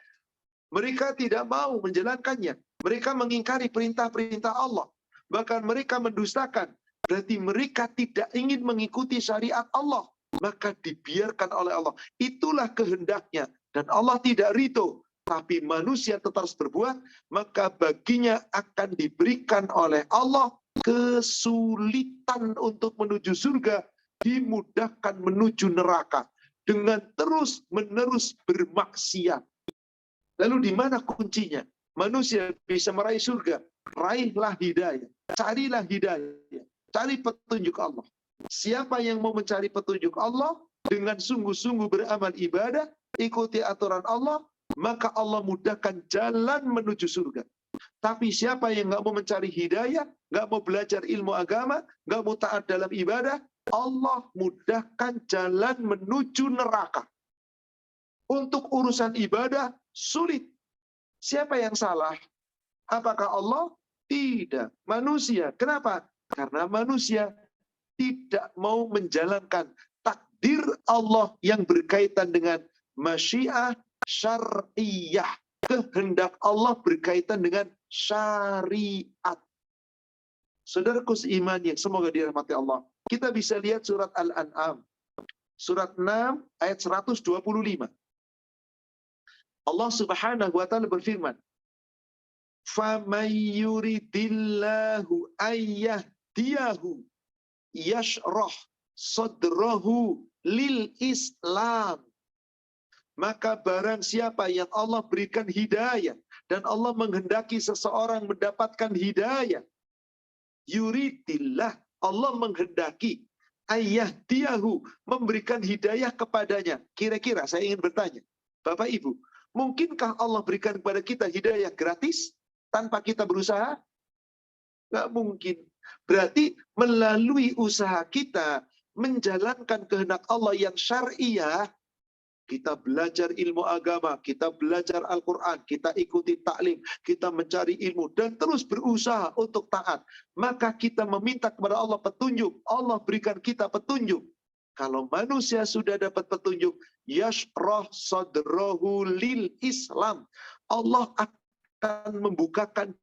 Mereka tidak mau menjalankannya. Mereka mengingkari perintah-perintah Allah. Bahkan mereka mendustakan. Berarti mereka tidak ingin mengikuti syariat Allah. Maka dibiarkan oleh Allah. Itulah kehendaknya. Dan Allah tidak ridho. Tapi manusia tetap berbuat. Maka baginya akan diberikan oleh Allah kesulitan untuk menuju surga. Dimudahkan menuju neraka. Dengan terus-menerus bermaksiat. Lalu di mana kuncinya? Manusia bisa meraih surga. Raihlah hidayah. Carilah hidayah. Cari petunjuk Allah. Siapa yang mau mencari petunjuk Allah dengan sungguh-sungguh beramal ibadah, ikuti aturan Allah, maka Allah mudahkan jalan menuju surga. Tapi siapa yang nggak mau mencari hidayah, nggak mau belajar ilmu agama, nggak mau taat dalam ibadah, Allah mudahkan jalan menuju neraka. Untuk urusan ibadah sulit. Siapa yang salah? Apakah Allah? Tidak. Manusia. Kenapa? Karena manusia tidak mau menjalankan takdir Allah yang berkaitan dengan masyiah syar'iyah. Kehendak Allah berkaitan dengan syariat. Saudaraku seiman yang semoga dirahmati Allah. Kita bisa lihat surat Al-An'am. Surat 6 ayat 125. Allah Subhanahu wa taala berfirman, "Faman yuridillahu ayyahdiyahu yashrah sadrahu lil Islam." Maka barang siapa yang Allah berikan hidayah Dan Allah menghendaki seseorang mendapatkan hidayah. Yuridillah, Allah menghendaki ayyahdiyahu, memberikan hidayah kepadanya. Kira-kira saya ingin bertanya, Bapak Ibu, mungkinkah Allah berikan kepada kita hidayah gratis tanpa kita berusaha? Nggak mungkin. Berarti melalui usaha kita menjalankan kehendak Allah yang syariah, kita belajar ilmu agama, kita belajar Al-Quran, kita ikuti taklim, kita mencari ilmu, dan terus berusaha untuk taat. Maka kita meminta kepada Allah petunjuk. Allah berikan kita petunjuk. Kalau manusia sudah dapat petunjuk, yashrah sadrahu lil Islam. Allah akan membukakan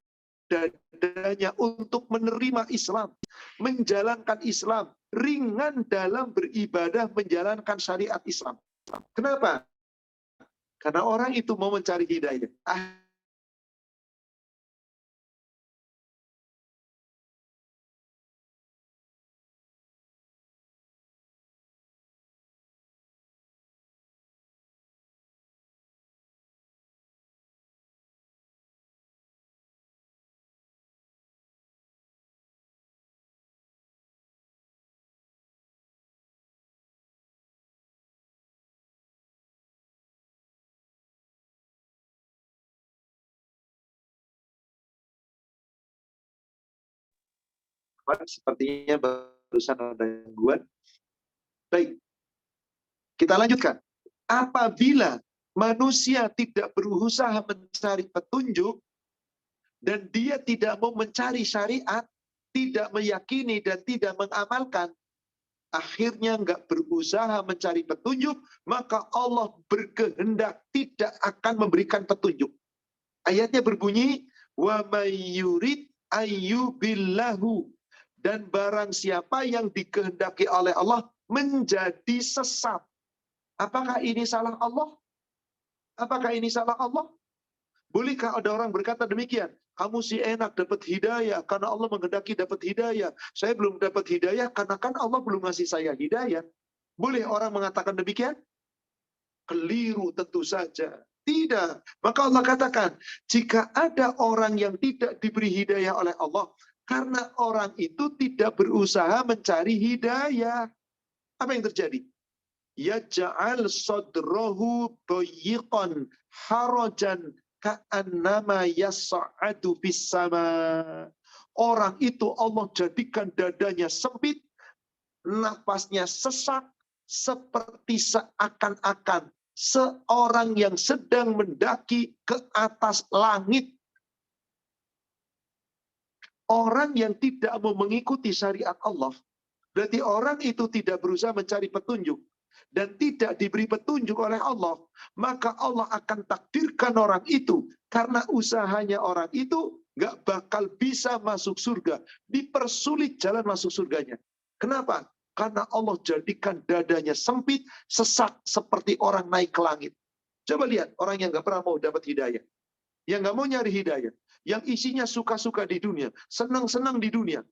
dadanya untuk menerima Islam, menjalankan Islam, ringan dalam beribadah, menjalankan syariat Islam. Kenapa? Karena orang itu mau mencari hidayah. Sepertinya barusan ada gangguan. Baik, kita lanjutkan. Apabila manusia tidak berusaha mencari petunjuk, dan dia tidak mau mencari syariat, tidak meyakini dan tidak mengamalkan, akhirnya nggak berusaha mencari petunjuk, maka Allah berkehendak tidak akan memberikan petunjuk. Ayatnya berbunyi, wa may yurid ayyubillahu, dan barang siapa yang dikehendaki oleh Allah menjadi sesat. Apakah ini salah Allah? Apakah ini salah Allah? Bolehkah ada orang berkata demikian? Kamu sih enak dapat hidayah karena Allah menghendaki dapat hidayah. Saya belum dapat hidayah karena kan Allah belum ngasih saya hidayah. Boleh orang mengatakan demikian? Keliru tentu saja. Tidak. Maka Allah katakan, jika ada orang yang tidak diberi hidayah oleh Allah, karena orang itu tidak berusaha mencari hidayah. Apa yang terjadi? Yaj'al sadrahu dayiqan harajan ka'annama yas'adu fis sama. Orang itu Allah jadikan dadanya sempit, napasnya sesak, seperti seakan-akan seorang yang sedang mendaki ke atas langit. Orang yang tidak mau mengikuti syariat Allah, berarti orang itu tidak berusaha mencari petunjuk dan tidak diberi petunjuk oleh Allah, maka Allah akan takdirkan orang itu karena usahanya orang itu nggak bakal bisa masuk surga, dipersulit jalan masuk surganya. Kenapa? Karena Allah jadikan dadanya sempit, sesak seperti orang naik ke langit. Coba lihat orang yang nggak pernah mau dapat hidayah, yang nggak mau nyari hidayah, yang isinya suka-suka di dunia, senang-senang di dunia,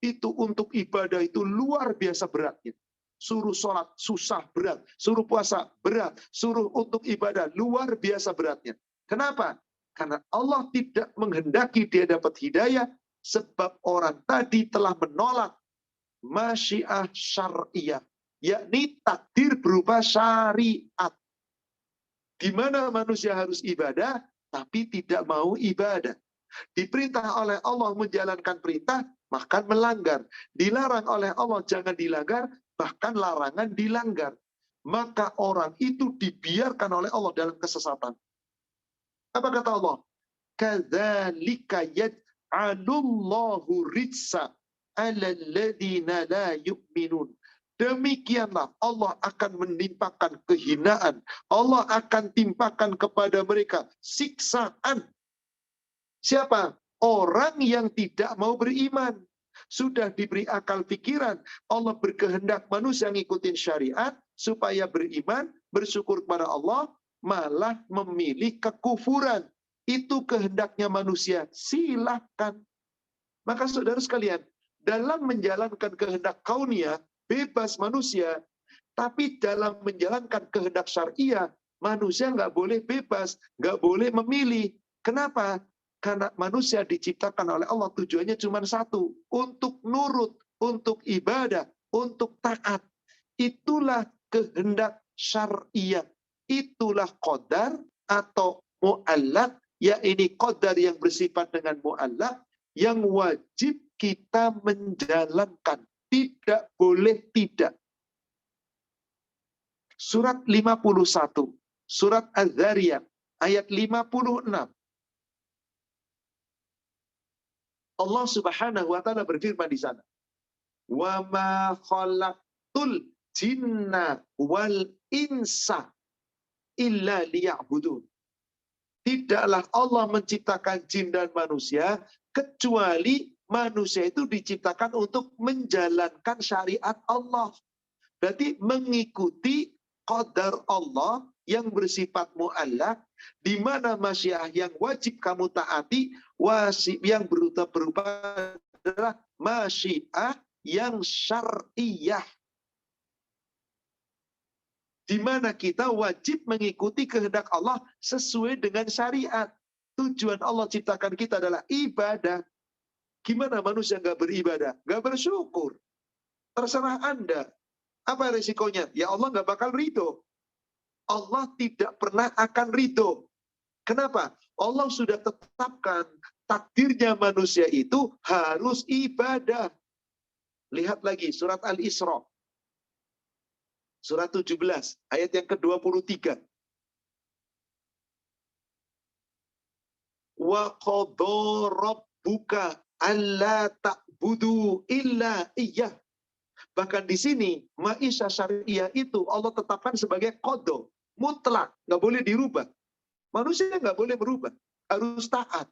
itu untuk ibadah itu luar biasa beratnya. Suruh sholat susah berat, suruh puasa berat, suruh untuk ibadah luar biasa beratnya. Kenapa? Karena Allah tidak menghendaki dia dapat hidayah, sebab orang tadi telah menolak masyiah syariah, yakni takdir berupa syariat. Di mana manusia harus ibadah, tapi tidak mau ibadah. Diperintah oleh Allah menjalankan perintah, bahkan melanggar. Dilarang oleh Allah jangan dilanggar, bahkan larangan dilanggar. Maka orang itu dibiarkan oleh Allah dalam kesesatan. Apa kata Allah? Kadzalika yaj'alullahu rijsa 'alal ladzina la yu'minun. Demikianlah Allah akan menimpakan kehinaan. Allah akan timpakan kepada mereka siksaan. Siapa? Orang yang tidak mau beriman. Sudah diberi akal pikiran. Allah berkehendak manusia ngikutin syariat supaya beriman, bersyukur kepada Allah, malah memilih kekufuran. Itu kehendaknya manusia. Silakan. Maka saudara sekalian, dalam menjalankan kehendak kauniyah, bebas manusia, tapi dalam menjalankan kehendak syariah, manusia nggak boleh bebas, nggak boleh memilih. Kenapa? Karena manusia diciptakan oleh Allah tujuannya cuma satu, untuk nurut, untuk ibadah, untuk taat. Itulah kehendak syariah. Itulah qadar atau mu'allaq, yaitu qadar yang bersifat dengan mu'allaq, yang wajib kita menjalankan. Tidak boleh tidak. Surat 51, surat Az-Zariyat, ayat 56. Allah Subhanahu wa taala berfirman di sana, "Wa ma khalaqtul jinna wal insa illa liya'budun." Tidaklah Allah menciptakan jin dan manusia kecuali manusia itu diciptakan untuk menjalankan syariat Allah. Berarti mengikuti qadar Allah yang bersifat mu'allaq, di mana masyiah yang wajib kamu taati, yang berupa adalah masyiah yang syariah. Di mana kita wajib mengikuti kehendak Allah sesuai dengan syariat. Tujuan Allah ciptakan kita adalah ibadah. Gimana manusia nggak beribadah? Nggak bersyukur. Terserah Anda. Apa resikonya? Ya Allah nggak bakal ridho. Allah tidak pernah akan ridho. Kenapa? Allah sudah tetapkan takdirnya manusia itu harus ibadah. Lihat lagi surat Al-Isra. Surat 17, ayat yang ke-23. Wa qadha rabbuka alla ta'budu illa iyyah. Bahkan di sini, ma'isya syariah itu Allah tetapkan sebagai qadha, mutlak, nggak boleh dirubah. Manusia nggak boleh merubah, harus taat.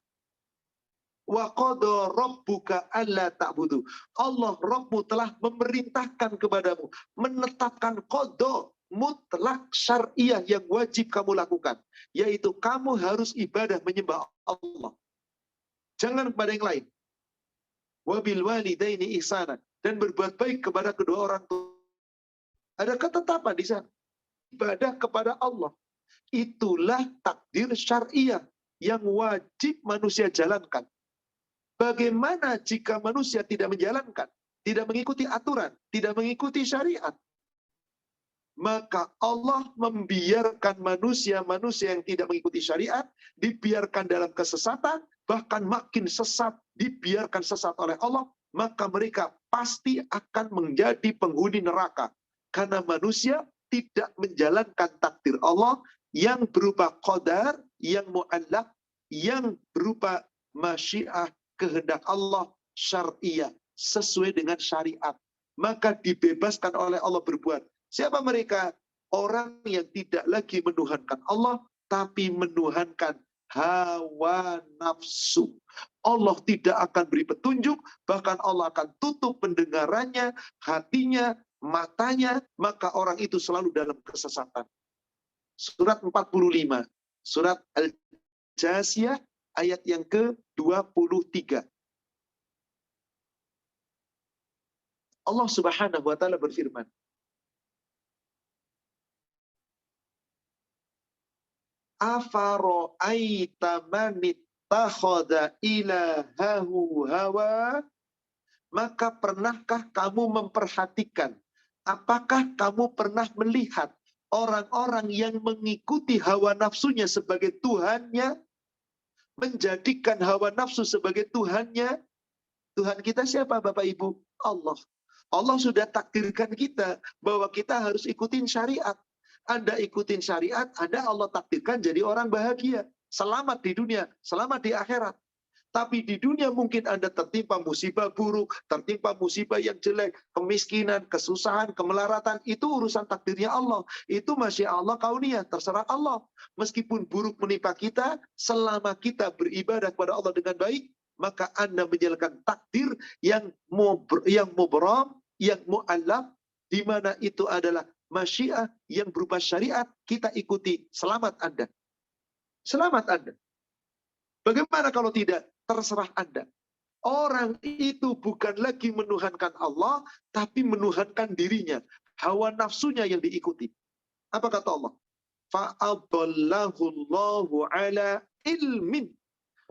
Wa qadha rabbuka alla ta'budu. Allah Rabbmu telah memerintahkan kepadamu, menetapkan qadha mutlak syariah yang wajib kamu lakukan, yaitu kamu harus ibadah menyembah Allah. Jangan kepada yang lain. Wa bil walidaini ihsana, dan berbuat baik kepada kedua orang tua. Ada ketetapan di sana. Ibadah kepada Allah. Itulah takdir syariah yang wajib manusia jalankan. Bagaimana jika manusia tidak menjalankan, tidak mengikuti aturan, tidak mengikuti syariat? Maka Allah membiarkan manusia-manusia yang tidak mengikuti syariat, dibiarkan dalam kesesatan, bahkan makin sesat, dibiarkan sesat oleh Allah, maka mereka pasti akan menjadi penghuni neraka. Karena manusia tidak menjalankan takdir Allah yang berupa qadar, yang mu'allaq, yang berupa masyiah, kehendak Allah syariah, sesuai dengan syariat. Maka dibebaskan oleh Allah berbuat. Siapa mereka? Orang yang tidak lagi menuhankan Allah, tapi menuhankan hawa nafsu. Allah tidak akan beri petunjuk, bahkan Allah akan tutup pendengarannya, hatinya, matanya, maka orang itu selalu dalam kesesatan. Surat 45, surat Al-Jasiyah, ayat yang ke-23. Allah Subhanahu wa taala berfirman, afara'aita man ittakhadha ilahahu hawa. Maka pernahkah kamu memperhatikan, apakah kamu pernah melihat orang-orang yang mengikuti hawa nafsunya sebagai Tuhannya, menjadikan hawa nafsu sebagai Tuhannya? Tuhan kita siapa, Bapak Ibu? Allah. Allah sudah takdirkan kita bahwa kita harus ikutin syariat. Anda ikutin syariat, Allah takdirkan jadi orang bahagia, selamat di dunia, selamat di akhirat. Tapi di dunia mungkin Anda tertimpa musibah buruk, tertimpa musibah yang jelek, kemiskinan, kesusahan, kemelaratan. Itu urusan takdirnya Allah. Itu masya Allah kauniyah, terserah Allah. Meskipun buruk menimpa kita, selama kita beribadah kepada Allah dengan baik, maka Anda menjalankan takdir yang mubram, yang mu'allaq, di mana itu adalah masyiah yang berupa syariat, kita ikuti. Selamat Anda. Selamat Anda. Bagaimana kalau tidak? Terserah Anda. Orang itu bukan lagi menuhankan Allah, tapi menuhankan dirinya. Hawa nafsunya yang diikuti. Apa kata Allah? Fa'adallahu Allahu ala ilmin.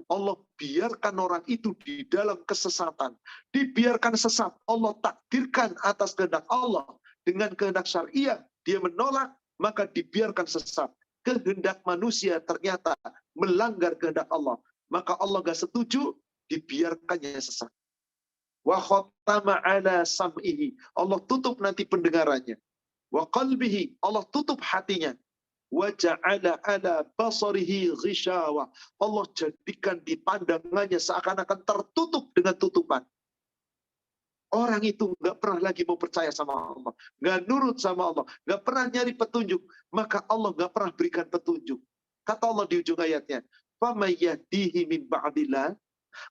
Allah biarkan orang itu di dalam kesesatan. Dibiarkan sesat. Allah takdirkan atas kehendak Allah. Dengan kehendak syariah, dia menolak, maka dibiarkan sesat. Kehendak manusia ternyata melanggar kehendak Allah. Maka Allah gak setuju, dibiarkannya sesat. Wa khatama ala sam'ihi. Allah tutup nanti pendengarannya. Wa qalbihi. Allah tutup hatinya. Wa ja'ala ala basarihi ghishawa. Allah jadikan di pandangannya seakan-akan tertutup dengan tutupan. Orang itu nggak pernah lagi mau percaya sama Allah, nggak nurut sama Allah, nggak pernah nyari petunjuk, maka Allah nggak pernah berikan petunjuk. Kata Allah di ujung ayatnya, فَمَنْ يَهْدِيهِ مِنْ بَعْدِ اللَّهِ.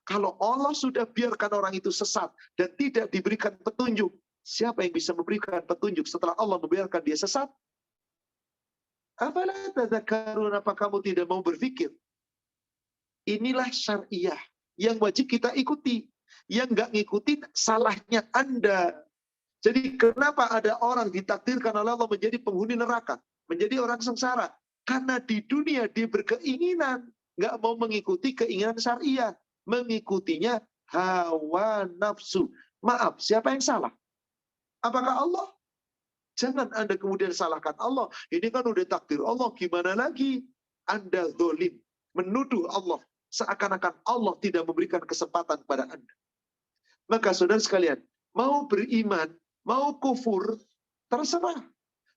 Kalau Allah sudah biarkan orang itu sesat dan tidak diberikan petunjuk, siapa yang bisa memberikan petunjuk setelah Allah membiarkan dia sesat? Afala tadhakkarun, apa kamu tidak mau berpikir? Inilah syariah yang wajib kita ikuti. Yang nggak ngikutin, salahnya Anda. Jadi kenapa ada orang ditakdirkan oleh Allah menjadi penghuni neraka, menjadi orang sengsara? Karena di dunia dia berkeinginan, nggak mau mengikuti keinginan syariah, mengikutinya hawa nafsu. Maaf, siapa yang salah? Apakah Allah? Jangan Anda kemudian salahkan Allah. Ini kan udah takdir Allah, gimana lagi? Anda zalim, menuduh Allah, seakan-akan Allah tidak memberikan kesempatan kepada Anda. Maka saudara sekalian, mau beriman, mau kufur, terserah.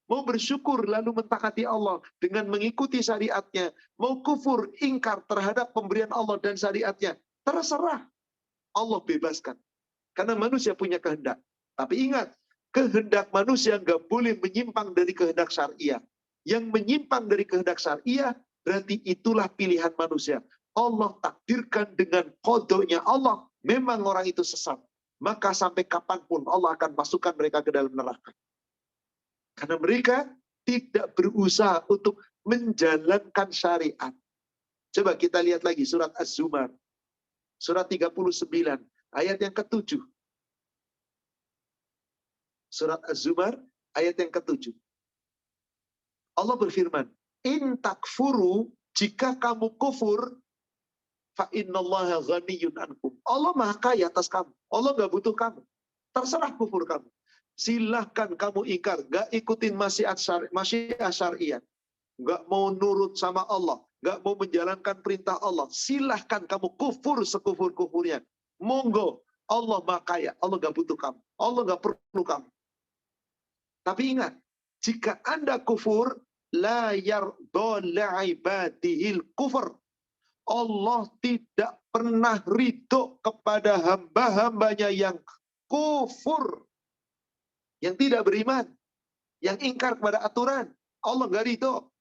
Mau bersyukur lalu mentaati Allah dengan mengikuti syariatnya. Mau kufur, ingkar terhadap pemberian Allah dan syariatnya. Terserah. Allah bebaskan. Karena manusia punya kehendak. Tapi ingat, kehendak manusia nggak boleh menyimpang dari kehendak syariah. Yang menyimpang dari kehendak syariah, berarti itulah pilihan manusia. Allah takdirkan dengan qadanya Allah. Memang orang itu sesat. Maka sampai kapanpun Allah akan masukkan mereka ke dalam neraka. Karena mereka tidak berusaha untuk menjalankan syariat. Coba kita lihat lagi surat Az-Zumar. Surat 39, ayat yang ke-7. Surat Az-Zumar, ayat yang ke-7. Allah berfirman, in takfuru, jika kamu kufur, fa innallaha ghaniyyun ankum. Allah maha kaya atas kamu. Allah nggak butuh kamu. Terserah kufur kamu. Silahkan kamu ingkar, nggak ikutin masyiat syariah, nggak mau nurut sama Allah, nggak mau menjalankan perintah Allah. Silahkan kamu kufur sekufur-kufurnya. Monggo, Allah maha kaya. Allah nggak butuh kamu. Allah nggak perlu kamu. Tapi ingat, jika Anda kufur, la yardha li'ibadihil kufur. Allah tidak pernah ridho kepada hamba-hambanya yang kufur, yang tidak beriman, yang ingkar kepada aturan. Allah nggak ridho.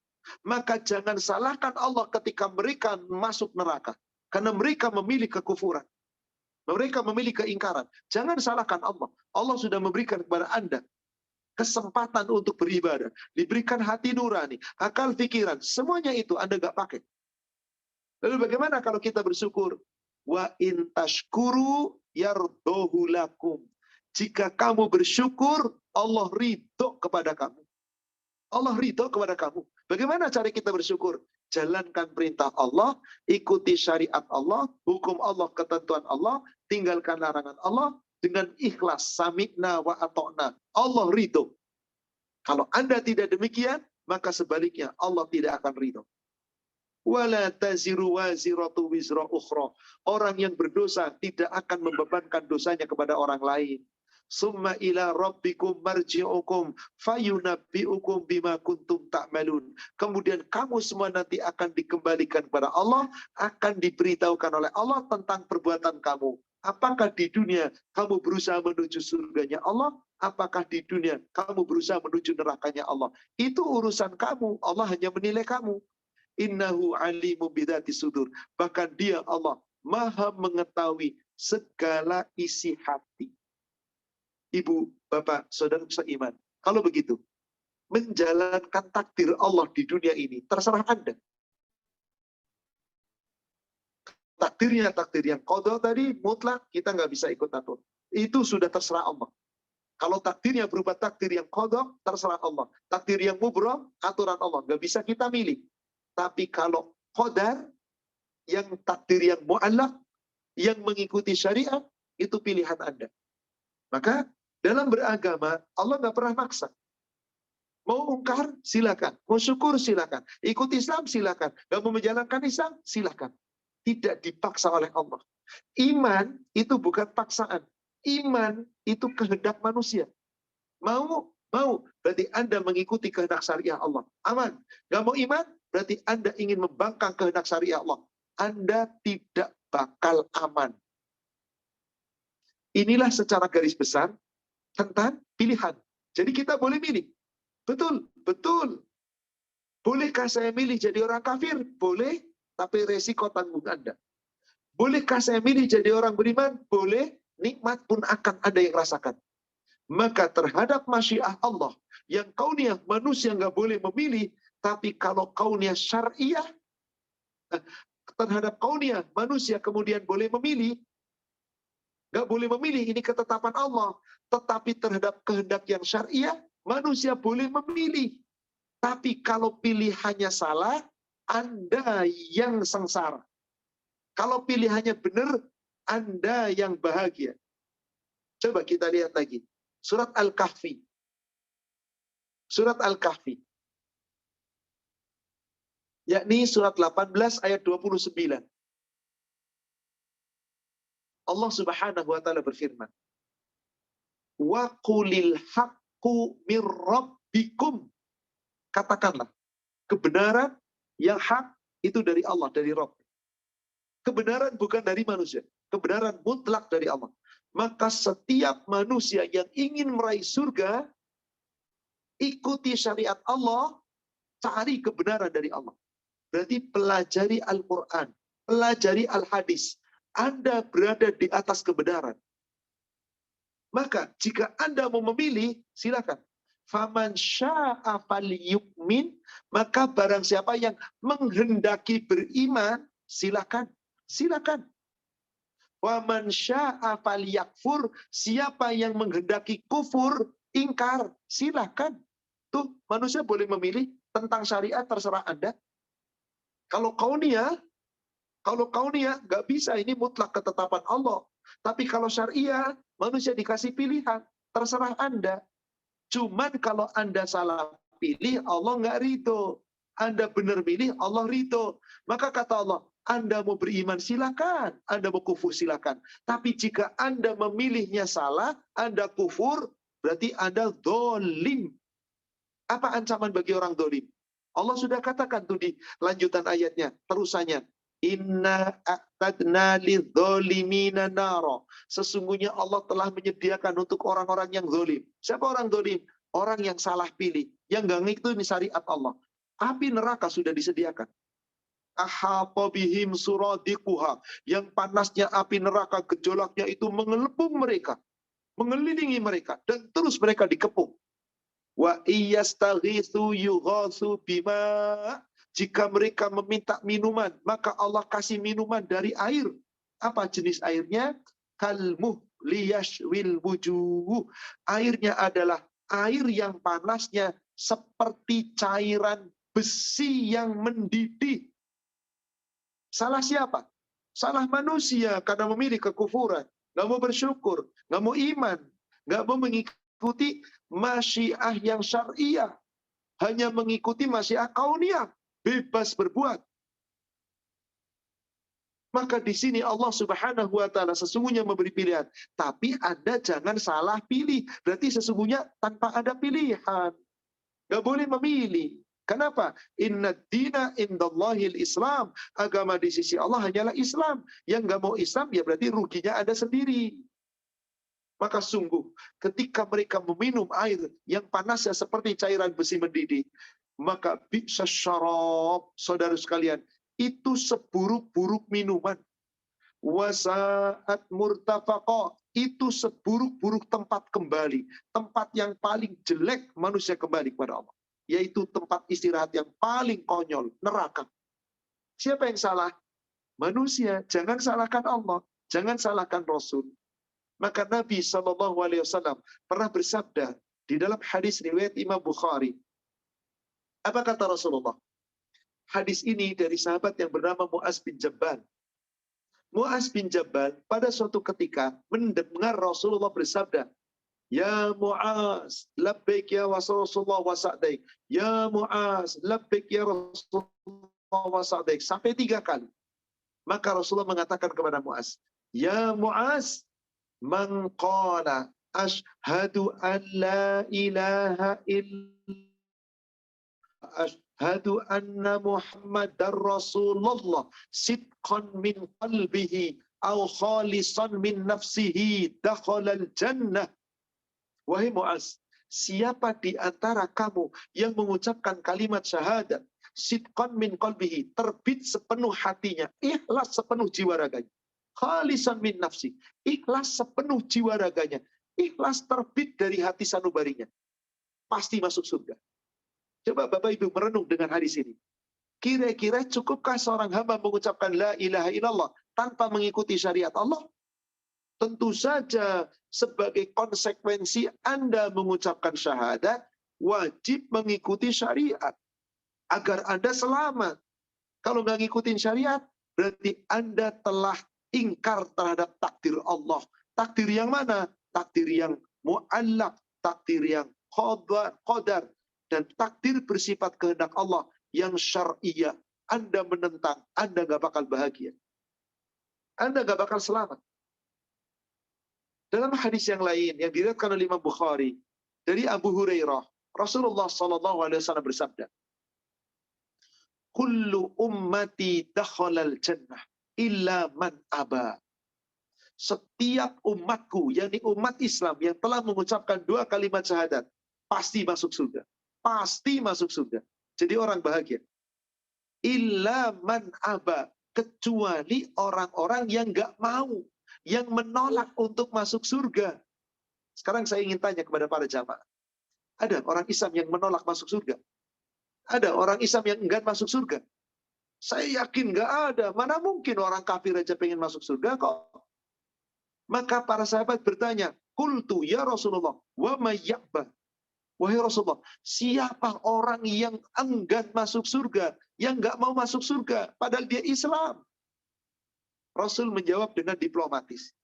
Maka jangan salahkan Allah ketika mereka masuk neraka. Karena mereka memilih kekufuran. Mereka memilih keingkaran. Jangan salahkan Allah. Allah sudah memberikan kepada Anda kesempatan untuk beribadah. Diberikan hati nurani, akal pikiran. Semuanya itu Anda nggak pakai. Lalu bagaimana kalau kita bersyukur? Wa in tashkuru yardohu lakum. Jika kamu bersyukur, Allah ridho kepada kamu. Allah ridho kepada kamu. Bagaimana cara kita bersyukur? Jalankan perintah Allah, ikuti syariat Allah, hukum Allah, ketentuan Allah, tinggalkan larangan Allah, dengan ikhlas, sami'na wa ato'na. Allah ridho. Kalau Anda tidak demikian, maka sebaliknya Allah tidak akan ridho. Wala taziru waziratu wizra ukhra. Orang yang berdosa tidak akan membebankan dosanya kepada orang lain. Summa ila rabbikum marji'ukum fayunabbi'ukum bima kuntum ta'malun. Kemudian kamu semua nanti akan dikembalikan kepada Allah, akan diberitahukan oleh Allah tentang perbuatan kamu. Apakah di dunia kamu berusaha menuju surganya Allah? Apakah di dunia kamu berusaha menuju nerakanya Allah? Itu urusan kamu. Allah hanya menilai kamu. Innahu alimu bidati sudur. Bahkan dia Allah maha mengetahui segala isi hati. Ibu, bapak, saudara seiman. Kalau begitu, menjalankan takdir Allah di dunia ini terserah Anda. Takdirnya takdir yang qadha tadi mutlak, kita nggak bisa ikut atur. Itu sudah terserah Allah. Kalau takdirnya berupa takdir yang qadha, terserah Allah. Takdir yang mubram, aturan Allah. Nggak bisa kita milih. Tapi kalau qadar, yang takdir yang mu'allaq, yang mengikuti syariat, itu pilihan Anda. Maka dalam beragama, Allah nggak pernah maksa. Mau ungkar, silakan. Mau syukur, silakan. Ikut Islam, silakan. Nggak mau menjalankan Islam, silakan. Tidak dipaksa oleh Allah. Iman itu bukan paksaan. Iman itu kehendak manusia. Mau, berarti Anda mengikuti kehendak syariah Allah. Aman. Nggak mau iman, berarti Anda ingin membangkang kehendak syariah Allah. Anda tidak bakal aman. Inilah secara garis besar tentang pilihan. Jadi kita boleh milih. Betul, betul. Bolehkah saya milih jadi orang kafir? Boleh, tapi resiko tanggung Anda. Bolehkah saya milih jadi orang beriman? Boleh, nikmat pun akan Anda yang rasakan. Maka terhadap masyiah Allah, yang kauniyah manusia nggak boleh memilih, tapi kalau kauniyah syariah, terhadap kauniyah manusia kemudian boleh memilih, nggak boleh memilih, ini ketetapan Allah. Tetapi terhadap kehendak yang syariah, manusia boleh memilih. Tapi kalau pilihannya salah, Anda yang sengsara. Kalau pilihannya benar, Anda yang bahagia. Coba kita lihat lagi. Surat Al-Kahfi. Surat Al-Kahfi. Yakni surat 18 ayat 29. Allah Subhanahu wa taala berfirman, "Wa qulil haqqu mir rabbikum." Katakanlah, kebenaran yang hak itu dari Allah, dari Rabb. Kebenaran bukan dari manusia. Kebenaran mutlak dari Allah. Maka setiap manusia yang ingin meraih surga, ikuti syariat Allah, cari kebenaran dari Allah. Berarti pelajari Al-Quran, pelajari Al-Hadis. Anda berada di atas kebenaran. Maka jika Anda mau memilih, silakan. Faman sya'a falyu'min, maka barang siapa yang menghendaki beriman, silakan. Silakan. Waman sya'a falyakfur, siapa yang menghendaki kufur, ingkar, silakan. Tuh, manusia boleh memilih tentang syariat, terserah Anda. Kalau kauniyah nggak bisa, ini mutlak ketetapan Allah. Tapi kalau syariah, manusia dikasih pilihan, terserah Anda. Cuman kalau Anda salah pilih, Allah nggak ridho. Anda benar pilih, Allah ridho. Maka kata Allah, Anda mau beriman silakan, Anda mau kufur silakan. Tapi jika Anda memilihnya salah, Anda kufur, berarti Anda dolim. Apa ancaman bagi orang dolim? Allah sudah katakan tuh di lanjutan ayatnya, terusannya. Inna a'tadna lidzolimina naro. Sesungguhnya Allah telah menyediakan untuk orang-orang yang dolim. Siapa orang dolim? Orang yang salah pilih, yang nggak ngikutin syariat Allah. Api neraka sudah disediakan. Ahata bihim suradiquha, yang panasnya api neraka, gejolaknya itu mengelubung mereka, mengelilingi mereka, dan terus mereka dikepung. Wa iyastaghitsu yughatsu bima, jika mereka meminta minuman, maka Allah kasih minuman dari air. Apa jenis airnya? Kalmuh liyashwil wujuh. Airnya adalah air yang panasnya seperti cairan besi yang mendidih. Salah siapa? Salah manusia karena memilih kekufuran. Nggak mau bersyukur, nggak mau iman, nggak mau mengikuti masyiah yang syariah. Hanya mengikuti masyiah kauniyah. Bebas berbuat. Maka di sini Allah Subhanahu wa taala sesungguhnya memberi pilihan. Tapi Anda jangan salah pilih. Berarti sesungguhnya tanpa ada pilihan. Nggak boleh memilih. Kenapa? Inna dina indallahil Islam. Agama di sisi Allah hanyalah Islam. Yang nggak mau Islam, ya berarti ruginya Anda sendiri. Maka sungguh, ketika mereka meminum air yang panasnya seperti cairan besi mendidih, maka bi'sa syarab, saudara sekalian, itu seburuk-buruk minuman. Wasa'at murtafaqa, itu seburuk-buruk tempat kembali. Tempat yang paling jelek manusia kembali kepada Allah. Yaitu tempat istirahat yang paling konyol, neraka. Siapa yang salah? Manusia. Jangan salahkan Allah. Jangan salahkan Rasul. Maka Nabi SAW pernah bersabda di dalam hadis riwayat Imam Bukhari. Apa kata Rasulullah? Hadis ini dari sahabat yang bernama Mu'az bin Jabal. Mu'az bin Jabal pada suatu ketika mendengar Rasulullah bersabda, "Ya Mu'az, labbaik ya Rasulullah wa sa'daik. Ya Mu'az, labbaik ya Rasulullah wa sa'daik." Sampai 3 kali. Maka Rasulullah mengatakan kepada Mu'az, "Ya Mu'az, man qala asyhadu an la ilaha illallah, asyhadu anna Muhammadar Rasulullah sidqan min qalbihi aw khalisan min nafsihi dakhalal jannah." Wahai Mu'az, siapa di antara kamu yang mengucapkan kalimat syahadat sidqan min qalbihi, terbit sepenuh hatinya, ikhlas sepenuh jiwa raganya, khalisan min nafsi, ikhlas sepenuh jiwa raganya, ikhlas terbit dari hati sanubarinya, pasti masuk surga. Coba Bapak Ibu merenung dengan hadis ini. Kira-kira cukupkah seorang hamba mengucapkan la ilaha illallah tanpa mengikuti syariat Allah? Tentu saja sebagai konsekuensi Anda mengucapkan syahadat, wajib mengikuti syariat agar Anda selamat. Kalau nggak ngikutin syariat, berarti Anda telah ingkar terhadap takdir Allah. Takdir yang mana? Takdir yang mu'allaq, takdir yang qadar, dan takdir bersifat kehendak Allah yang syar'iyah. Anda menentang, Anda nggak bakal bahagia. Anda nggak bakal selamat. Dalam hadis yang lain yang diriwayatkan oleh Imam Bukhari dari Abu Hurairah, Rasulullah SAW bersabda, "Kullu ummati dakhalal jannah illa man aba." Setiap umatku, yakni umat Islam yang telah mengucapkan 2 kalimat syahadat, pasti masuk surga. Pasti masuk surga. Jadi orang bahagia. Illa man aba, kecuali orang-orang yang nggak mau, yang menolak untuk masuk surga. Sekarang saya ingin tanya kepada para jamaah. Ada orang Islam yang menolak masuk surga? Ada orang Islam yang enggan masuk surga? Saya yakin nggak ada. Mana mungkin orang kafir aja pengen masuk surga kok. Maka para sahabat bertanya, "Qultu ya Rasulullah, wa may ya'ba?" Wahai Rasulullah, siapa orang yang enggan masuk surga, yang nggak mau masuk surga, padahal dia Islam? Rasul menjawab dengan diplomatis.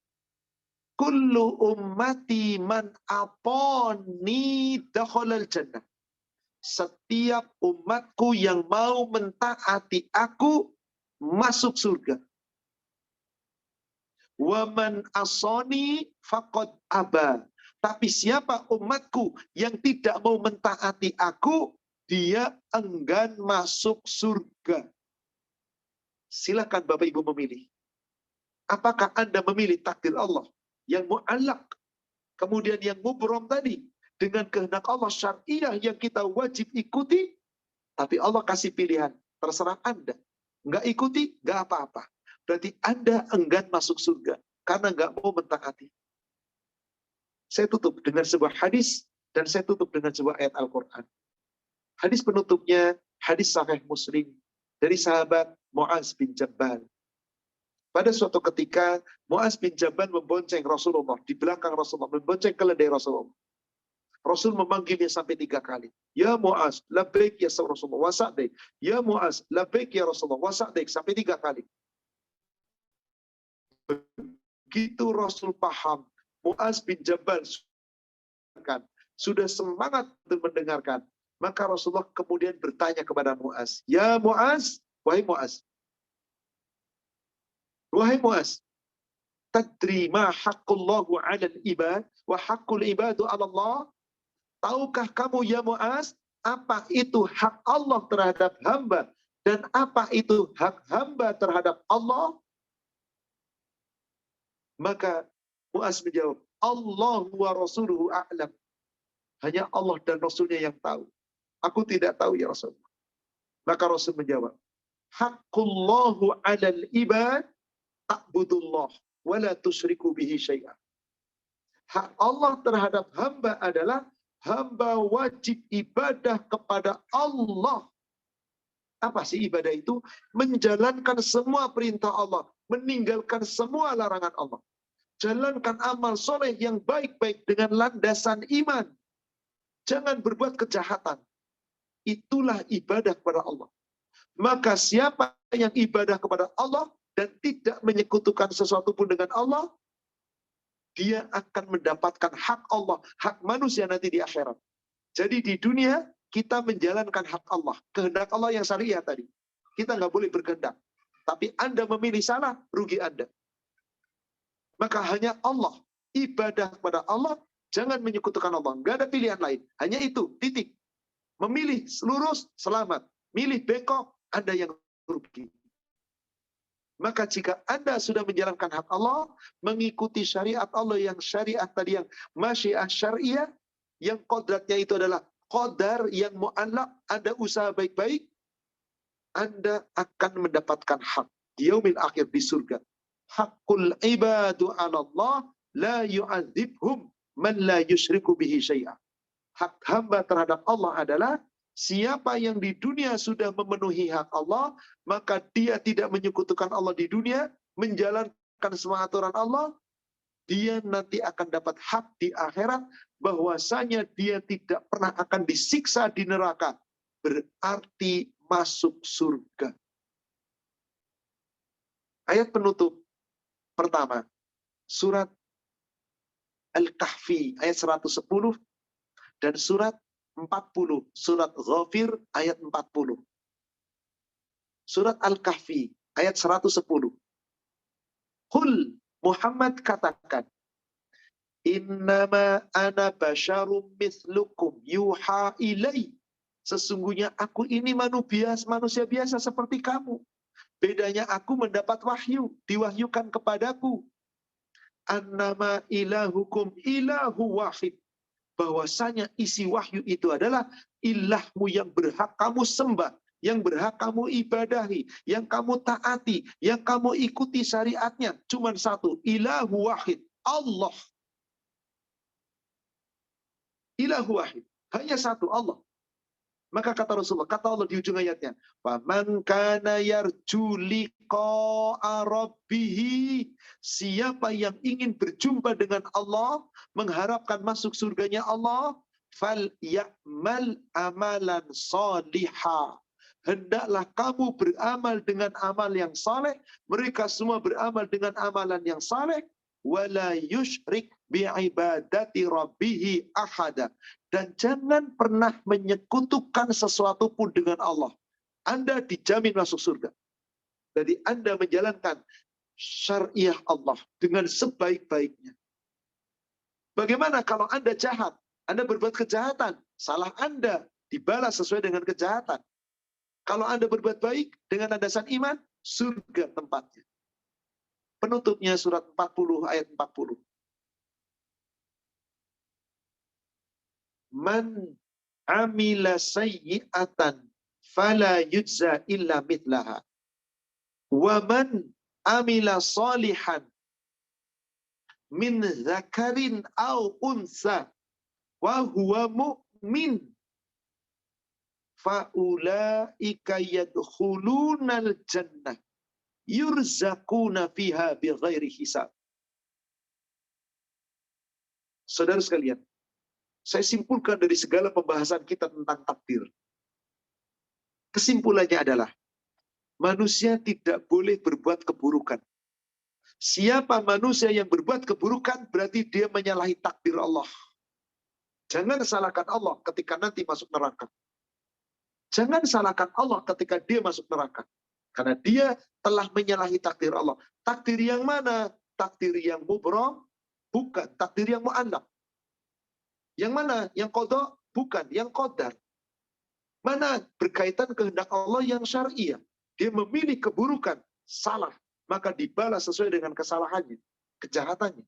Kullu ummati man aponi dakhalal jannah. Setiap umatku yang mau mentaati aku masuk surga. Wa man asoni faqad aba. Tapi siapa umatku yang tidak mau mentaati aku, dia enggan masuk surga. Silakan Bapak Ibu memilih. Apakah Anda memilih takdir Allah yang mu'allaq, kemudian yang mubrom tadi, dengan kehendak Allah syariah yang kita wajib ikuti, tapi Allah kasih pilihan, terserah Anda. Nggak ikuti, nggak apa-apa. Berarti Anda enggan masuk surga, karena nggak mau mentaati. Saya tutup dengan sebuah hadis, dan saya tutup dengan sebuah ayat Al-Quran. Hadis penutupnya, hadis Sahih Muslim, dari sahabat Mu'az bin Jabal. Pada suatu ketika, Mu'az bin Jabal membonceng Rasulullah, di belakang Rasulullah, membonceng keledai Rasulullah. Rasul memanggilnya sampai 3 kali. Ya Mu'az, labbaik ya Rasulullah, wa sa'daik. Ya Mu'az, labbaik ya Rasulullah, wa sa'daik. Sampai 3 kali. Begitu Rasul paham, Mu'az bin Jabal sudah semangat untuk mendengarkan. Maka Rasulullah kemudian bertanya kepada Mu'az. Ya Mu'az, wahai Mu'az. Wahai Mu'az, tadri ma haqqullahu 'alal ibad wa haqqul ibadu 'ala Allah? Tahukah kamu ya Mu'az, apa itu hak Allah terhadap hamba dan apa itu hak hamba terhadap Allah? Maka Mu'az menjawab, Allah wa rasuluhu a'lam. Hanya Allah dan Rasulnya yang tahu. Aku tidak tahu ya Rasul. Maka Rasul menjawab, haqqullahu 'alal ibad ta'budullah wa la tusyriku bihi syai'an. Hak Allah terhadap hamba adalah hamba wajib ibadah kepada Allah. Apa sih ibadah itu? Menjalankan semua perintah Allah, meninggalkan semua larangan Allah. Jalankan amal soleh yang baik-baik dengan landasan iman. Jangan berbuat kejahatan. Itulah ibadah kepada Allah. Maka siapa yang ibadah kepada Allah dan tidak menyekutukan sesuatu pun dengan Allah, dia akan mendapatkan hak Allah, hak manusia nanti di akhirat. Jadi di dunia kita menjalankan hak Allah, kehendak Allah yang syariah tadi. Kita nggak boleh berkehendak. Tapi Anda memilih salah, rugi Anda. Maka hanya Allah, ibadah kepada Allah, jangan menyekutukan Allah. Nggak ada pilihan lain. Hanya itu, titik. Memilih lurus, selamat. Milih bengkok, Anda yang rugi. Maka jika Anda sudah menjalankan hak Allah, mengikuti syariat Allah yang syariat tadi yang masyiah syariah, yang kodratnya itu adalah qadar yang mu'allaq, Anda usaha baik-baik, Anda akan mendapatkan hak. Yaumil akhir di surga. Hakul ibadu ala Allah la yu'adzibhum man la yusyriku bihi syai'ah. Hak hamba terhadap Allah adalah siapa yang di dunia sudah memenuhi hak Allah, maka dia tidak menyekutukan Allah di dunia, menjalankan semua aturan Allah, dia nanti akan dapat hak di akhirat, bahwasanya dia tidak pernah akan disiksa di neraka. Berarti masuk surga. Ayat penutup pertama, surat Al-Kahfi ayat 110 dan surat 40, surat Ghafir ayat 40. Surat Al-Kahfi ayat 110. Qul, Muhammad katakan, innama ana basyarum mithlukum yuha ilai. Sesungguhnya aku ini manusia biasa seperti kamu. Bedanya aku mendapat wahyu, diwahyukan kepadaku. Annama ilahukum ilahu wahid. Bahwasanya isi wahyu itu adalah ilahmu yang berhak kamu sembah, yang berhak kamu ibadahi, yang kamu taati, yang kamu ikuti syariatnya. Cuma satu, ilahu wahid, Allah. Ilahu wahid, hanya satu, Allah. Maka kata Rasulullah, kata Allah di ujung ayatnya, "Faman kana yarju liqa'a rabbih." Siapa yang ingin berjumpa dengan Allah, mengharapkan masuk surganya Allah, fal ya'mal amalan salihah. Hendaklah kamu beramal dengan amal yang saleh. Mereka semua beramal dengan amalan yang saleh. Wala yusyrik bi'ibadati rabbihi ahada. Dan jangan pernah menyekutukan sesuatu pun dengan Allah. Anda dijamin masuk surga. Jadi Anda menjalankan syariah Allah dengan sebaik-baiknya. Bagaimana kalau Anda jahat? Anda berbuat kejahatan. Salah Anda dibalas sesuai dengan kejahatan. Kalau Anda berbuat baik dengan landasan iman, surga tempatnya. Penutupnya surat 40 ayat 40. Man amila sayyi'atan fala yujza illa mithlaha. Wa man amila salihan min zakarin au unsa wa huwa mu'min fa ulaika yadkhulunal jannah yurzaquna fiha bighairi hisab. Saudara sekalian, saya simpulkan dari segala pembahasan kita tentang takdir. Kesimpulannya adalah, manusia tidak boleh berbuat keburukan. Siapa manusia yang berbuat keburukan, berarti dia menyalahi takdir Allah. Jangan salahkan Allah ketika nanti masuk neraka. Jangan salahkan Allah ketika dia masuk neraka. Karena dia telah menyalahi takdir Allah. Takdir yang mana? Takdir yang mubram? Bukan. Takdir yang mu'allaq. Yang mana? Yang qadha? Bukan. Yang qadar. Mana berkaitan kehendak Allah yang syariah. Dia memilih keburukan. Salah. Maka dibalas sesuai dengan kesalahannya. Kejahatannya.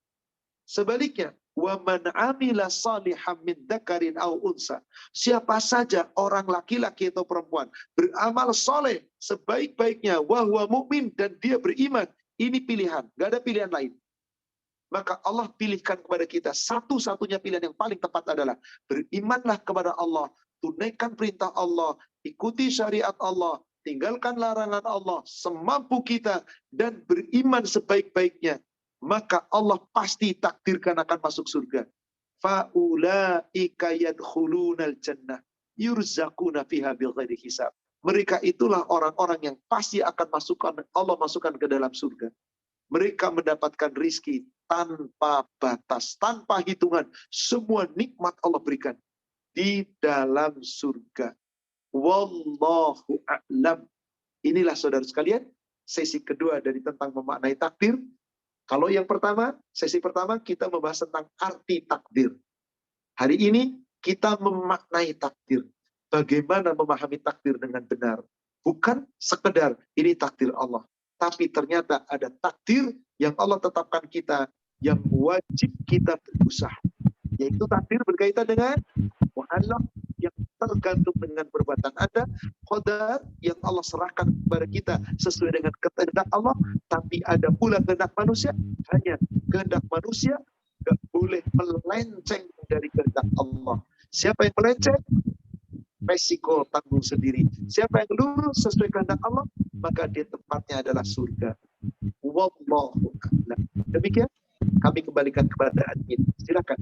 Sebaliknya, وَمَنْ عَمِلَ صَالِحًا مِنْ ذَكَرٍ أَوْ أُنْثَى. Siapa saja orang laki-laki atau perempuan beramal soleh sebaik-baiknya, wahwa mukmin, dan dia beriman. Ini pilihan, nggak ada pilihan lain. Maka Allah pilihkan kepada kita satu-satunya pilihan yang paling tepat adalah berimanlah kepada Allah, tunaikan perintah Allah, ikuti syariat Allah, tinggalkan larangan Allah semampu kita, dan beriman sebaik-baiknya. Maka Allah pasti takdirkan akan masuk surga. Faulaika yadkhulunal jannah yurzaquna fiha bighairi hisab. Mereka itulah orang-orang yang pasti akan Allah masukkan ke dalam surga. Mereka mendapatkan rizki tanpa batas, tanpa hitungan. Semua nikmat Allah berikan di dalam surga. Wallahu a'lam. Inilah saudara sekalian, sesi kedua dari tentang memaknai takdir. Kalau yang pertama, sesi pertama kita membahas tentang arti takdir. Hari ini kita memaknai takdir. Bagaimana memahami takdir dengan benar. Bukan sekedar ini takdir Allah. Tapi ternyata ada takdir yang Allah tetapkan kita, yang wajib kita berusaha. Yaitu takdir berkaitan dengan mu'allaq yang tergantung dengan perbuatan Anda, qadar yang Allah serahkan kepada kita sesuai dengan kehendak Allah, tapi ada pula kehendak manusia, hanya kehendak manusia tidak boleh melenceng dari kehendak Allah. Siapa yang melenceng, resiko tanggung sendiri. Siapa yang lurus sesuai kehendak Allah, maka dia tempatnya adalah surga. Wallahu a'lam. Demikian kami kembalikan kepada admin. Silakan.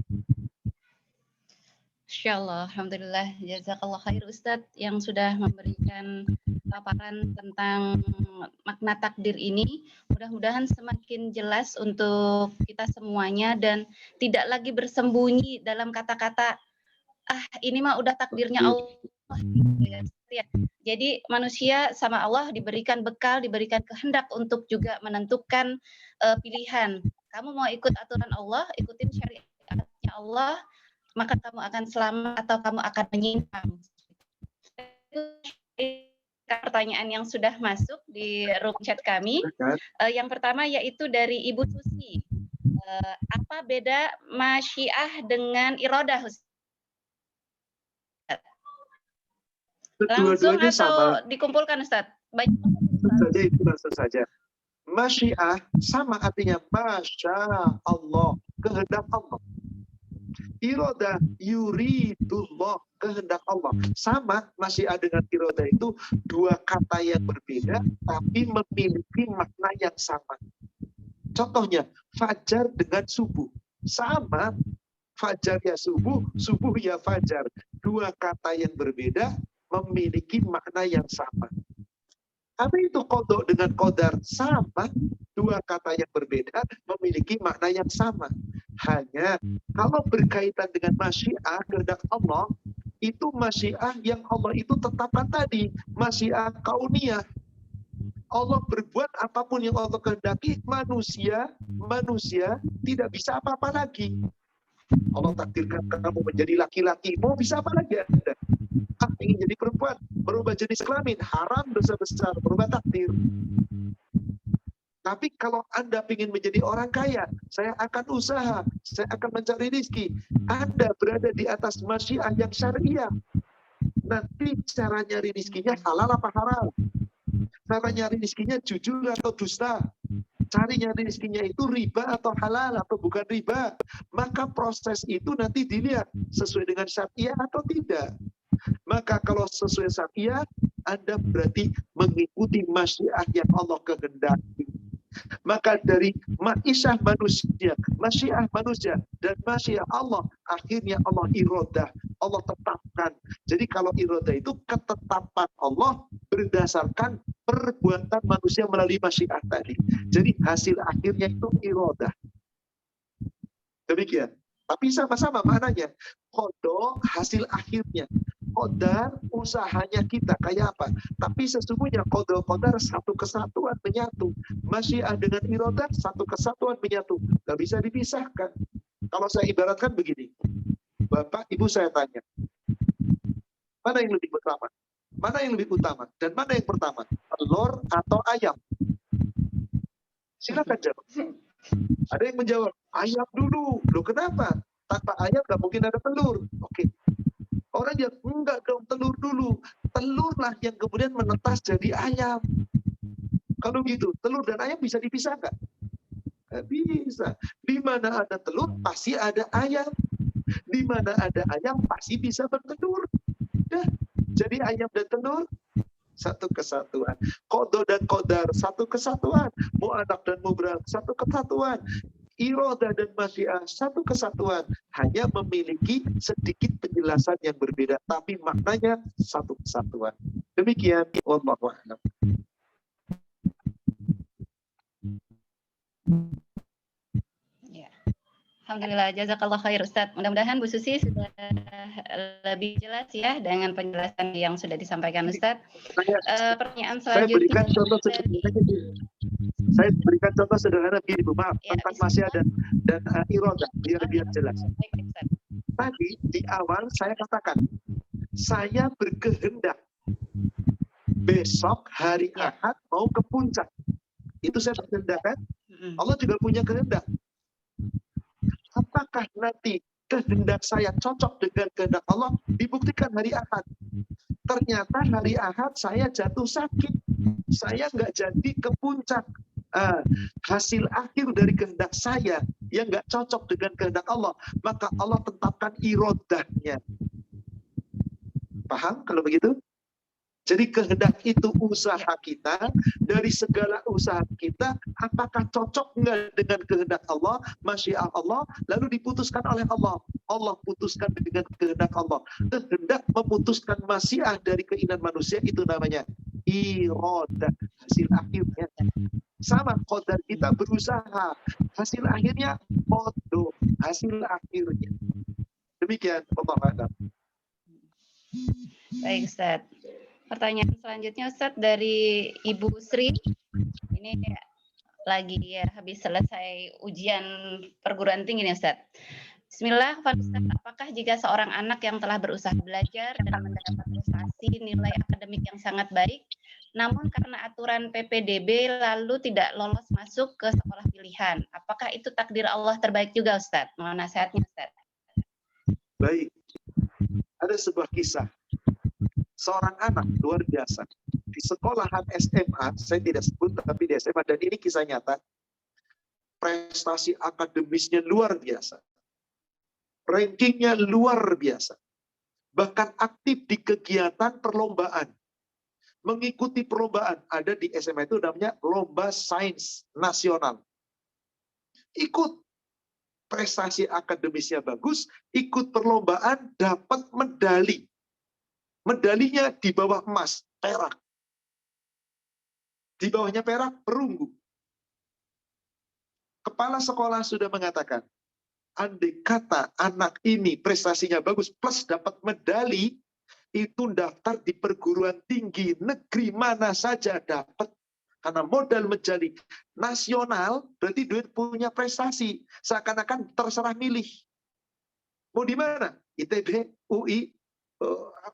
Insyaallah, alhamdulillah, jazakallah khair Ustadz yang sudah memberikan paparan tentang makna takdir ini. Mudah-mudahan semakin jelas untuk kita semuanya dan tidak lagi bersembunyi dalam kata-kata ini mah udah takdirnya Allah. Jadi manusia sama Allah diberikan bekal, diberikan kehendak untuk juga menentukan pilihan. Kamu mau ikut aturan Allah, ikutin syariatnya Allah, maka kamu akan selamat atau kamu akan menyimpang. Pertanyaan yang sudah masuk di room chat kami. Yang pertama yaitu dari Ibu Susi. Apa beda masyiah dengan irodah? Langsung atau sama. Dikumpulkan Ustadz? Langsung saja. Masyiah sama artinya Masya Allah, kehendak Allah. Irodah yuridullah, kehendak Allah. Sama masyiah dengan irodah itu dua kata yang berbeda tapi memiliki makna yang sama. Contohnya fajar dengan subuh. Sama, fajar ya subuh, subuh ya fajar. Dua kata yang berbeda memiliki makna yang sama. Apa itu qadha dengan qadar? Sama, dua kata yang berbeda memiliki makna yang sama. Hanya kalau berkaitan dengan masyiah kehendak Allah, itu masyiah yang Allah itu tetapkan tadi, masyiah kauniyah. Allah berbuat apapun yang Allah kehendaki, manusia tidak bisa apa-apa lagi. Allah takdirkan kamu menjadi laki-laki, mau bisa apa lagi Anda? Ingin jadi perempuan, berubah jenis kelamin, haram, dosa besar, berubah takdir. Tapi kalau Anda ingin menjadi orang kaya, saya akan usaha, saya akan mencari rezeki. Anda berada di atas masyiah yang syariah. Nanti cara nyari rezekinya halal apa haram? Cara nyari rezekinya jujur atau dusta? Cari nyari rezekinya itu riba atau halal atau bukan riba? Maka proses itu nanti dilihat sesuai dengan syariah atau tidak. Maka kalau sesuai syariah, Anda berarti mengikuti masyiah yang Allah kehendaki. Maka dari masyiah manusia dan masyiah Allah, akhirnya Allah irodah, Allah tetapkan. Jadi kalau irodah itu ketetapan Allah berdasarkan perbuatan manusia melalui masyiah tadi. Jadi hasil akhirnya itu irodah. Demikian. Tapi sama-sama maknanya. Qadha hasil akhirnya. Qadar usahanya kita kayak apa. Tapi sesungguhnya qadar satu kesatuan menyatu. Masyiah dengan irodah satu kesatuan menyatu. Gak bisa dipisahkan. Kalau saya ibaratkan begini. Bapak, Ibu saya tanya. Mana yang lebih utama? Mana yang lebih utama? Dan mana yang pertama? Telur atau ayam? Silakan jawab. Ada yang menjawab, ayam dulu. Loh kenapa? Tanpa ayam nggak mungkin ada telur. Oke. Orang yang enggak dong, telur dulu. Telurlah yang kemudian menetas jadi ayam. Kalau gitu, telur dan ayam bisa dipisah nggak? Nggak bisa. Di mana ada telur, pasti ada ayam. Di mana ada ayam, pasti bisa bertelur. Dah, jadi ayam dan telur satu kesatuan. Qadha dan qadar satu kesatuan. Mu'allaq dan mubraq satu kesatuan. Irodah dan masyiah satu kesatuan. Hanya memiliki sedikit penjelasan yang berbeda, tapi maknanya satu kesatuan. Demikian, wallahu a'lam. Ya. Alhamdulillah, jazakallah khair Ustadz. Mudah-mudahan Bu Susi sudah lebih jelas ya dengan penjelasan yang sudah disampaikan Ustadz. Pertanyaan Saya selanjutnya berikan contoh sederhana begini, Bu, maaf, ya, tentang masih ada dan irodah, biar jelas. Baik, Ustadz. Tadi di awal saya katakan, saya berkehendak besok hari Ya. Ahad mau ke puncak. Itu saya berkehendak kan? Allah juga punya kehendak. Apakah nanti kehendak saya cocok dengan kehendak Allah? Dibuktikan hari Ahad. Ternyata hari Ahad saya jatuh sakit. Saya nggak jadi ke puncak. Hasil akhir dari kehendak saya yang nggak cocok dengan kehendak Allah, maka Allah tetapkan irodahnya. Paham kalau begitu? Jadi kehendak itu usaha kita, dari segala usaha kita, apakah cocok nggak dengan kehendak Allah, masyiah Allah, lalu diputuskan oleh Allah. Allah putuskan dengan kehendak Allah. Kehendak memutuskan masyiah dari keinginan manusia, itu namanya irodah, hasil akhirnya. Sama, qadar kita berusaha, hasil akhirnya qadar, hasil akhirnya. Demikian, Allah. Baik, Ustadz. Pertanyaan selanjutnya Ustadz dari Ibu Sri. Ini lagi ya habis selesai ujian perguruan tinggi nih Ustadz. Bismillah, Ustadz, apakah jika seorang anak yang telah berusaha belajar dan mendapat prestasi nilai akademik yang sangat baik, namun karena aturan PPDB lalu tidak lolos masuk ke sekolah pilihan, apakah itu takdir Allah terbaik juga Ustadz? Mohon nasihatnya Ustadz. Baik, ada sebuah kisah. Seorang anak luar biasa di sekolahan SMA, saya tidak sebut tapi di SMA, dan ini kisah nyata. Prestasi akademisnya luar biasa, rankingnya luar biasa, bahkan aktif di kegiatan perlombaan, mengikuti perlombaan. Ada di SMA itu namanya lomba sains nasional, ikut. Prestasi akademisnya bagus, ikut perlombaan, dapat medali. Medalinya di bawah emas, perak. Di bawahnya perak, perunggu. Kepala sekolah sudah mengatakan, andai kata anak ini prestasinya bagus, plus dapat medali, itu daftar di perguruan tinggi negeri mana saja dapat. Karena modal menjadi nasional, berarti duit punya prestasi. Seakan-akan terserah milih. Mau di mana? ITB, UI,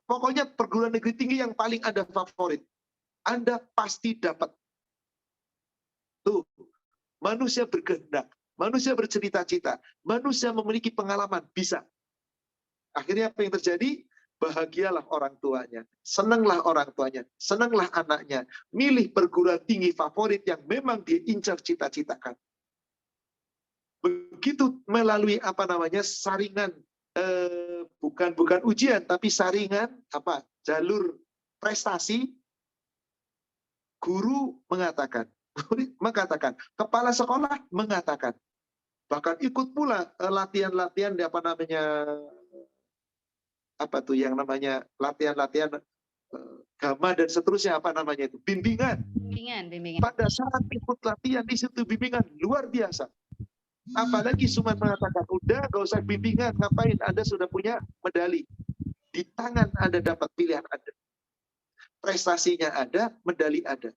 pokoknya perguruan negeri tinggi yang paling Anda favorit. Anda pasti dapat. Tuh, manusia berkehendak, manusia bercerita-cita, manusia memiliki pengalaman, bisa. Akhirnya apa yang terjadi? Bahagialah orang tuanya, senanglah orang tuanya, senanglah anaknya, milih perguruan tinggi favorit yang memang dia incar cita-citakan. Begitu melalui saringan, bukan ujian, tapi saringan jalur prestasi, guru mengatakan, kepala sekolah mengatakan, bahkan ikut pula latihan-latihan latihan-latihan gama dan seterusnya, bimbingan. Pada saat ikut latihan di situ bimbingan luar biasa. Apalagi Suman mengatakan, udah gak usah bimbingan, ngapain, Anda sudah punya medali. Di tangan Anda dapat pilihan Anda. Prestasinya ada, medali ada.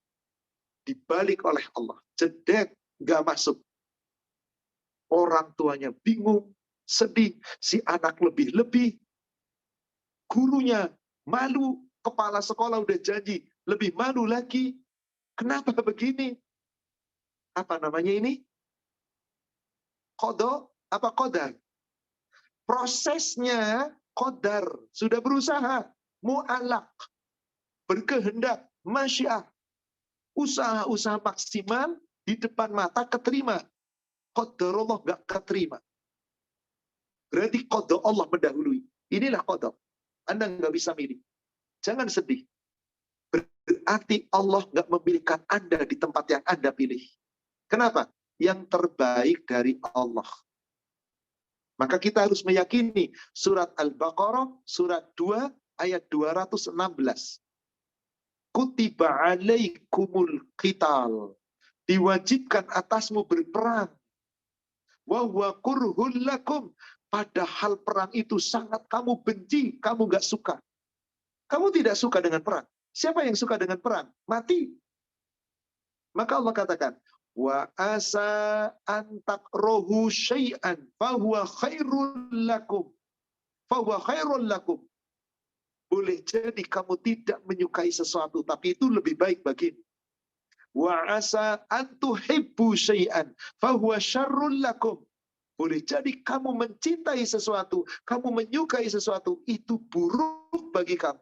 Dibalik oleh Allah. Jedek, gak masuk. Orang tuanya bingung, sedih, si anak lebih-lebih. Gurunya malu, kepala sekolah udah janji, lebih malu lagi. Kenapa begini? Apa namanya ini? Qadar. Prosesnya qadar, sudah berusaha, mu'alak, berkehendak, masyiah, usaha-usaha maksimal di depan mata keterima. Qadarullah nggak keterima. Berarti qadar Allah mendahului. Inilah qadar. Anda nggak bisa milih. Jangan sedih. Berarti Allah nggak memilihkan Anda di tempat yang Anda pilih. Kenapa? Yang terbaik dari Allah. Maka kita harus meyakini surat Al-Baqarah, surat 2, ayat 216. kutiba alaikumul qital. Diwajibkan atasmu berperang. Wa huwa kurhul lakum. Padahal perang itu sangat kamu benci, kamu gak suka. Kamu tidak suka dengan perang. Siapa yang suka dengan perang? Mati. Maka Allah katakan, wa asa antak rohu syai'an fahuwa khairul lakum. Fahuwa khairul lakum. Boleh jadi kamu tidak menyukai sesuatu, tapi itu lebih baik bagimu. Wa asa antuhibbu syai'an fahuwa syarrul lakum. Boleh jadi kamu mencintai sesuatu, kamu menyukai sesuatu, itu buruk bagi kamu.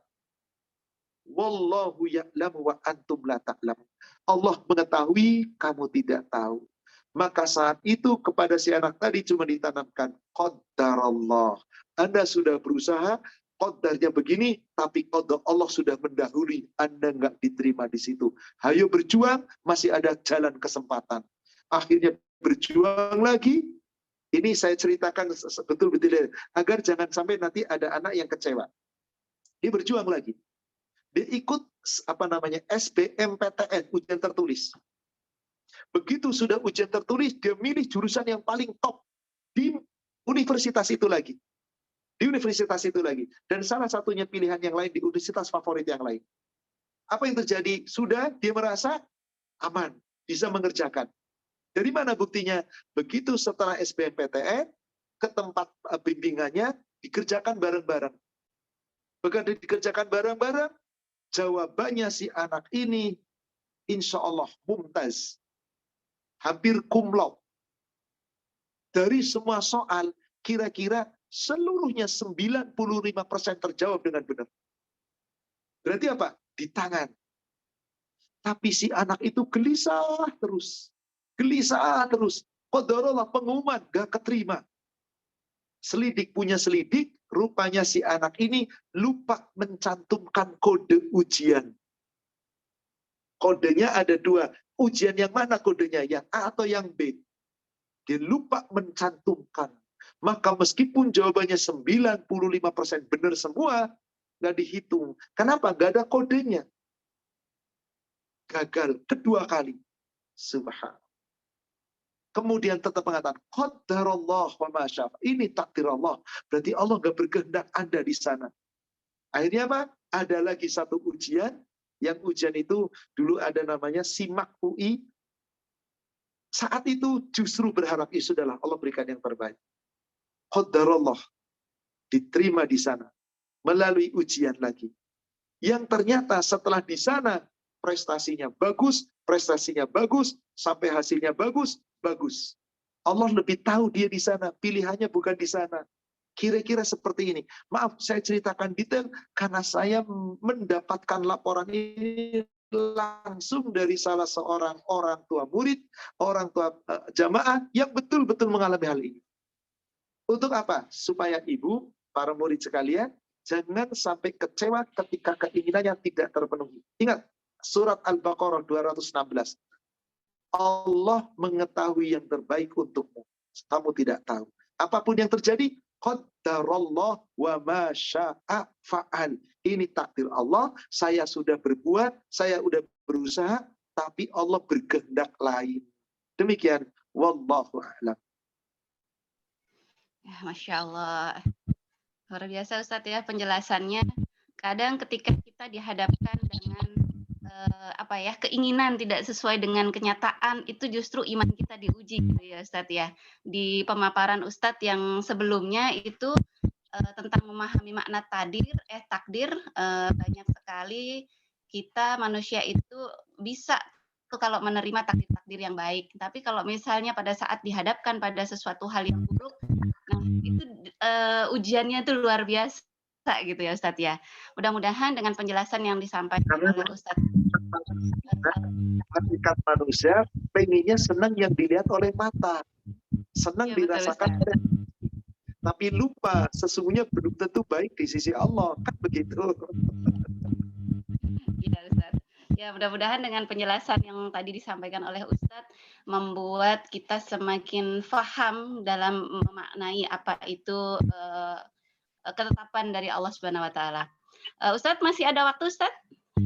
Wallahu ya'lamu wa antum la ta'lamun. Allah mengetahui, kamu tidak tahu. Maka saat itu kepada si anak tadi cuma ditanamkan qaddarallah. Anda sudah berusaha, qadarnya begini, tapi qadar Allah sudah mendahului. Anda nggak diterima di situ. Hayo berjuang, masih ada jalan kesempatan. Akhirnya berjuang lagi. Ini saya ceritakan betul-betul agar jangan sampai nanti ada anak yang kecewa. Dia berjuang lagi. Dia ikut SBMPTN, ujian tertulis. Begitu sudah ujian tertulis, dia milih jurusan yang paling top di universitas itu lagi. Di universitas itu lagi. Dan salah satunya pilihan yang lain di universitas favorit yang lain. Apa yang terjadi? Sudah dia merasa aman, bisa mengerjakan. Dari mana buktinya? Begitu setelah SBMPTN, ke tempat bimbingannya, dikerjakan bareng-bareng. Begitu dikerjakan bareng-bareng, jawabannya si anak ini, insya Allah mumtaz. Hampir cum laude. Dari semua soal, kira-kira seluruhnya 95% terjawab dengan benar. Berarti apa? Di tangan. Tapi si anak itu gelisah terus. Gelisah terus. Qadarullah, pengumuman, gak keterima. Selidik punya selidik, rupanya si anak ini lupa mencantumkan kode ujian. Kodenya ada dua. Ujian yang mana kodenya? Yang A atau yang B? Dia lupa mencantumkan. Maka meskipun jawabannya 95% benar semua, nggak dihitung. Kenapa? Nggak ada kodenya. Gagal kedua kali. Subhanallah. Kemudian tetap mengatakan, qadarallah wa ma syaa'. Ini takdir Allah. Berarti Allah nggak berkehendak Anda di sana. Akhirnya apa? Ada lagi satu ujian. Yang ujian itu dulu ada namanya SIMAK UI. Saat itu justru berharap, ya sudahlah, Allah berikan yang terbaik. Qadarallah. Diterima di sana. Melalui ujian lagi. Yang ternyata setelah di sana, prestasinya bagus, sampai hasilnya bagus. Allah lebih tahu dia di sana, pilihannya bukan di sana. Kira-kira seperti ini. Maaf, saya ceritakan detail karena saya mendapatkan laporan ini langsung dari salah seorang orang tua murid, orang tua jamaah yang betul-betul mengalami hal ini. Untuk apa? Supaya ibu, para murid sekalian, jangan sampai kecewa ketika keinginannya tidak terpenuhi. Ingat, surat Al-Baqarah 216. Allah mengetahui yang terbaik untukmu. Kamu tidak tahu. Apapun yang terjadi, qaddarallah wa ma syaa' fa'al. Ini takdir Allah, saya sudah berbuat, saya sudah berusaha, tapi Allah berkehendak lain. Demikian, wallahu a'lam. Ya, Masya Allah. Luar biasa Ustadz ya penjelasannya. Kadang ketika kita dihadapkan dengan keinginan tidak sesuai dengan kenyataan, itu justru iman kita diuji gitu ya Ustadz ya. Di pemaparan Ustadz yang sebelumnya itu tentang memahami makna takdir, banyak sekali kita manusia itu bisa tuh kalau menerima takdir-takdir yang baik. Tapi kalau misalnya pada saat dihadapkan pada sesuatu hal yang buruk, nah itu ujiannya tuh luar biasa gitu ya Ustadz ya. Mudah-mudahan dengan penjelasan yang disampaikan oleh Ustadz. Hakikat manusia pengennya senang yang dilihat oleh mata, senang Ya, dirasakan oleh, tapi lupa sesungguhnya belum tentu baik di sisi Allah, kan begitu. Iya Ustadz. Ya mudah-mudahan dengan penjelasan yang tadi disampaikan oleh Ustadz membuat kita semakin paham dalam memaknai apa itu ketetapan dari Allah Subhanahu Wa Taala. Ustadz masih ada waktu Ustadz?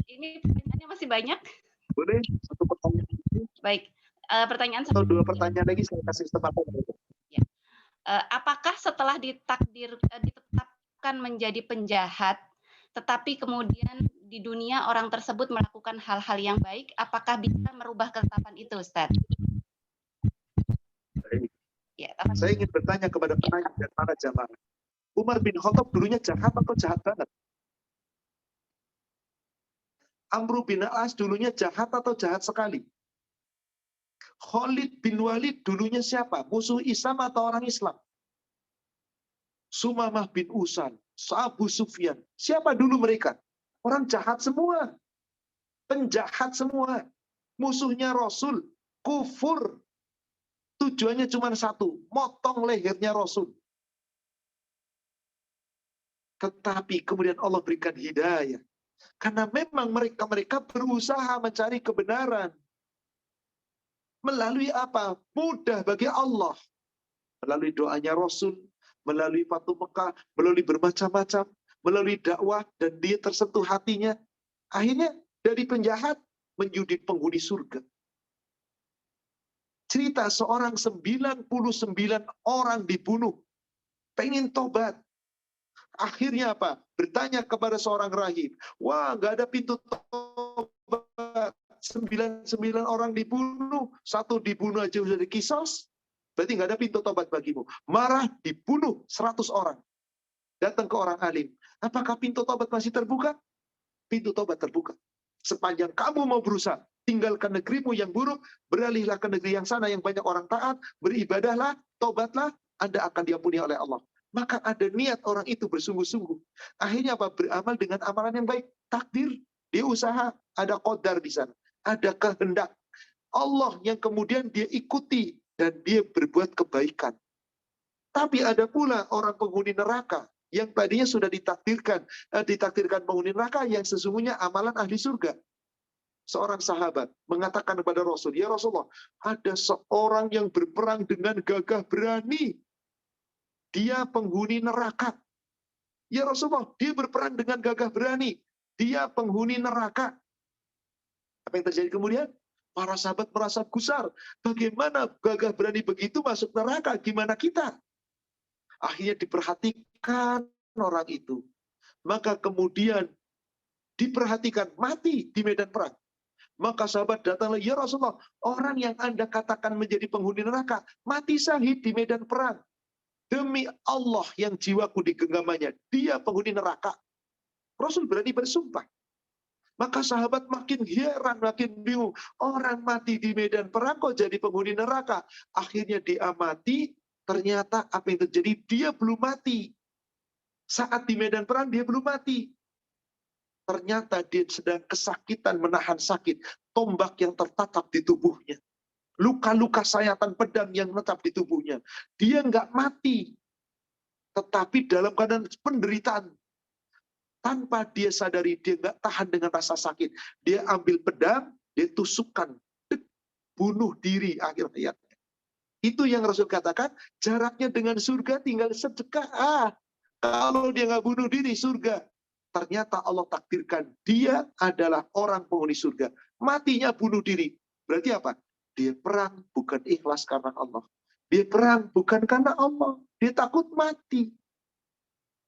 Ini pertanyaannya Pertanyaannya masih banyak. Boleh satu pertanyaan lagi? Baik, pertanyaan Atau dua pertanyaan lagi saya kasih kesempatan. Ya. Apakah setelah ditetapkan menjadi penjahat, tetapi kemudian di dunia orang tersebut melakukan hal-hal yang baik, apakah bisa merubah ketetapan itu, Ustaz? Baik. Ya, Saya ingin bertanya kepada penanya dan para jamaah. Umar bin Khattab dulunya jahat atau jahat banget? Amr bin As dulunya jahat atau jahat sekali? Khalid bin Walid dulunya siapa? Musuh Islam atau orang Islam? Sumamah bin Usan, Abu Sufyan. Siapa dulu mereka? Orang jahat semua. Penjahat semua. Musuhnya Rasul. Kufur. Tujuannya cuma satu. Motong lehernya Rasul. Tetapi kemudian Allah berikan hidayah. Karena memang mereka berusaha mencari kebenaran. Melalui apa? Mudah bagi Allah. Melalui doanya Rasul, melalui Fatu Mekah, melalui bermacam-macam, melalui dakwah, dan dia tersentuh hatinya. Akhirnya dari penjahat menjadi penghuni surga. Cerita seorang 99 orang dibunuh. Pengen tobat. Akhirnya apa? Bertanya kepada seorang rahib. Wah, nggak ada pintu tobat. 99 orang dibunuh. Satu dibunuh aja sudah dikisos. Berarti nggak ada pintu tobat bagimu. Marah, dibunuh 100 orang. Datang ke orang alim. Apakah pintu tobat masih terbuka? Pintu tobat terbuka. Sepanjang kamu mau berusaha, tinggalkan negerimu yang buruk, beralihlah ke negeri yang sana yang banyak orang taat, beribadahlah, tobatlah, Anda akan diampuni oleh Allah. Maka ada niat orang itu bersungguh-sungguh. Akhirnya apa? Beramal dengan amalan yang baik. Takdir, dia usaha, ada qadar di sana. Ada kehendak. Allah yang kemudian dia ikuti dan dia berbuat kebaikan. Tapi ada pula orang penghuni neraka yang tadinya sudah ditakdirkan penghuni neraka yang sesungguhnya amalan ahli surga. Seorang sahabat mengatakan kepada Rasul, ya Rasulullah, ada seorang yang berperang dengan gagah berani. Dia penghuni neraka. Ya Rasulullah, dia berperang dengan gagah berani. Dia penghuni neraka. Apa yang terjadi kemudian? Para sahabat merasa gusar. Bagaimana gagah berani begitu masuk neraka? Gimana kita? Akhirnya diperhatikan orang itu. Maka kemudian diperhatikan, mati di medan perang. Maka sahabat datanglah, ya Rasulullah, orang yang Anda katakan menjadi penghuni neraka, mati syahid di medan perang. Demi Allah yang jiwaku di genggamannya, dia penghuni neraka. Rasul berani bersumpah. Maka sahabat makin heran, makin bingung. Orang mati di medan perang kok jadi penghuni neraka. Akhirnya dia mati, ternyata apa yang terjadi? Dia belum mati. Saat di medan perang dia belum mati. Ternyata dia sedang kesakitan menahan sakit. Tombak yang tertatap di tubuhnya. Luka-luka sayatan pedang yang menetap di tubuhnya. Dia nggak mati. Tetapi dalam keadaan penderitaan. Tanpa dia sadari, dia nggak tahan dengan rasa sakit. Dia ambil pedang, dia tusukkan. Bunuh diri akhir hayatnya. Itu yang Rasul katakan, jaraknya dengan surga tinggal sedekah. Kalau dia nggak bunuh diri, surga. Ternyata Allah takdirkan dia adalah orang penghuni surga. Matinya bunuh diri. Berarti apa? Dia perang bukan ikhlas karena Allah. Dia perang bukan karena Allah. Dia takut mati.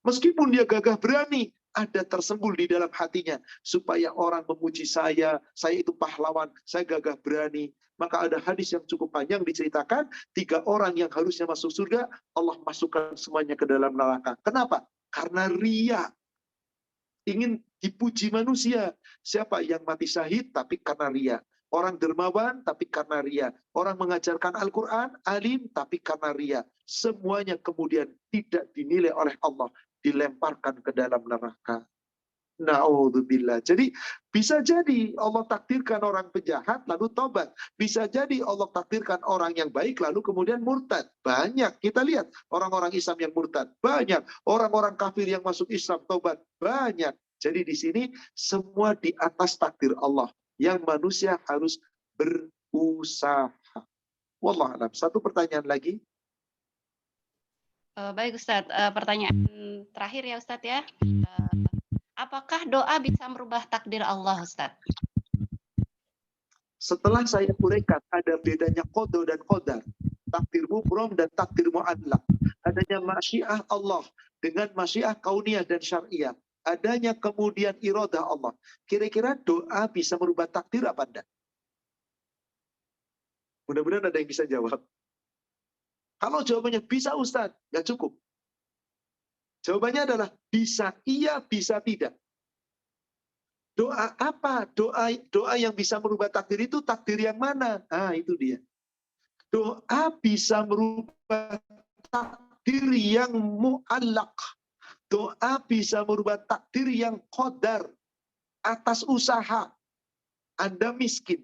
Meskipun dia gagah berani, ada tersembul di dalam hatinya. Supaya orang memuji saya itu pahlawan, saya gagah berani. Maka ada hadis yang cukup panjang diceritakan, 3 orang yang harusnya masuk surga, Allah masukkan semuanya ke dalam neraka. Kenapa? Karena ria. Ingin dipuji manusia. Siapa yang mati syahid tapi karena ria. Orang dermawan tapi karena ria. Orang mengajarkan Al-Quran, alim tapi karena ria. Semuanya kemudian tidak dinilai oleh Allah. Dilemparkan ke dalam neraka. Na'udzubillah. Jadi bisa jadi Allah takdirkan orang penjahat lalu tobat. Bisa jadi Allah takdirkan orang yang baik lalu kemudian murtad. Banyak kita lihat orang-orang Islam yang murtad. Banyak orang-orang kafir yang masuk Islam tobat. Banyak. Jadi di sini semua di atas takdir Allah. Yang manusia harus berusaha. Wallah alam. Satu pertanyaan lagi. Baik Ustadz, pertanyaan terakhir ya Ustadz ya. Apakah doa bisa merubah takdir Allah, Ustadz? Setelah saya uraikan ada bedanya qada dan qadar, takdir mubrom dan takdir mu'allaq. Adanya masyiah Allah dengan masyiah kauniyah dan syariah. Adanya kemudian iradah Allah. Kira-kira doa bisa merubah takdir apa enggak? Mudah-mudahan ada yang bisa jawab. Kalau jawabannya bisa Ustadz, nggak cukup. Jawabannya adalah bisa iya, bisa tidak. Doa apa? Doa yang bisa merubah takdir itu takdir yang mana? Ah, itu dia. Doa bisa merubah takdir yang mu'allaq. Doa bisa merubah takdir yang qadar atas usaha. Anda miskin.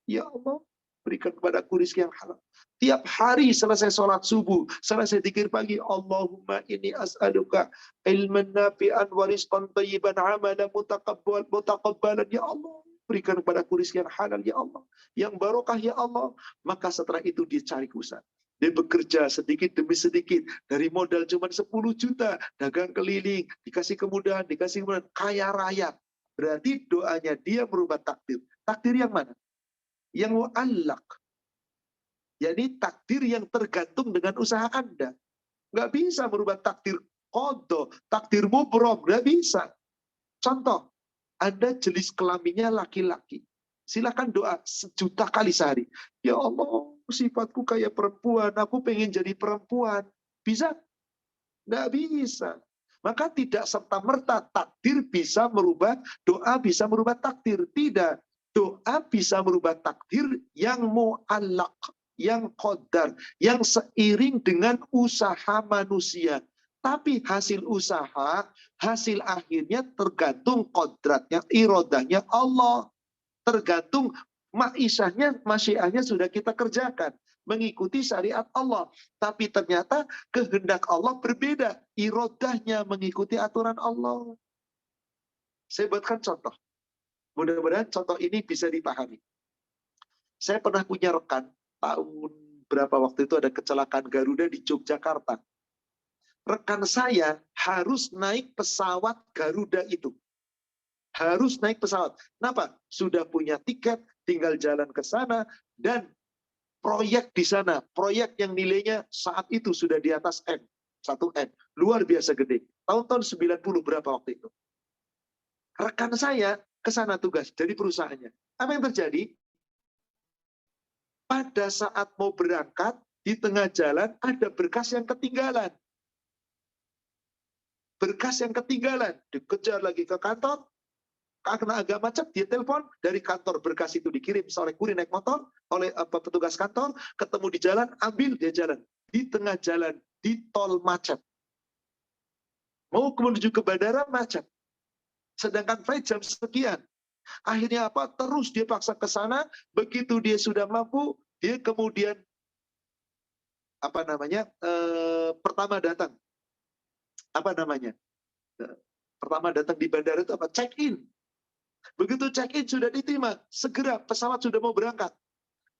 Ya Allah, berikan kepadaku rezeki yang halal. Tiap hari selesai sholat subuh, selesai zikir pagi, Allahumma inni as'aluka ilman nafi'an wa rizqan thayyiban amalan mutakabbalan. Ya Allah, berikan kepadaku rezeki yang halal, ya Allah. Yang barokah, ya Allah. Maka setelah itu dia cari usaha. Dia bekerja sedikit demi sedikit. Dari modal cuma 10 juta. Dagang keliling. Dikasih kemudahan. Kaya raya. Berarti doanya dia merubah takdir. Takdir yang mana? Yang mu'allaq. Jadi takdir yang tergantung dengan usaha Anda. Nggak bisa merubah takdir qada, takdir mubrom. Nggak bisa. Contoh, Anda jenis kelaminnya laki-laki. Silakan doa 1.000.000 kali sehari. Ya Allah, sifatku kayak perempuan. Aku pengen jadi perempuan. Bisa? Nggak bisa. Maka tidak serta-merta takdir bisa merubah, doa bisa merubah takdir. Tidak. Doa bisa merubah takdir yang mu'allaq, yang qadar, yang seiring dengan usaha manusia. Tapi hasil usaha, hasil akhirnya tergantung kodratnya, irodahnya Allah. Tergantung ma'isyahnya, masyiahnya sudah kita kerjakan. Mengikuti syariat Allah. Tapi ternyata kehendak Allah berbeda. Irodahnya mengikuti aturan Allah. Saya buatkan contoh. Mudah-mudahan contoh ini bisa dipahami. Saya pernah punya rekan, tahun berapa waktu itu ada kecelakaan Garuda di Yogyakarta. Rekan saya harus naik pesawat Garuda itu. Harus naik pesawat. Kenapa? Sudah punya tiket, tinggal jalan ke sana, dan proyek di sana. Proyek yang nilainya saat itu sudah di atas M. 1M. Luar biasa gede. Tahun-tahun 90 berapa waktu itu. Rekan saya ke sana tugas dari perusahaannya. Apa yang terjadi? Pada saat mau berangkat, di tengah jalan ada berkas yang ketinggalan. Berkas yang ketinggalan. Dikejar lagi ke kantor. Karena agak macet, dia telepon dari kantor. Berkas itu dikirim oleh kurir naik motor, oleh petugas kantor, ketemu di jalan, ambil, dia jalan. Di tengah jalan, di tol macet. Mau menuju ke bandara, macet. Sedangkan flight jam sekian. Akhirnya apa? Terus dia paksa ke sana. Begitu dia sudah mampu, dia kemudian pertama datang. Pertama datang di bandara itu apa? Check in. Begitu check in sudah diterima, segera pesawat sudah mau berangkat.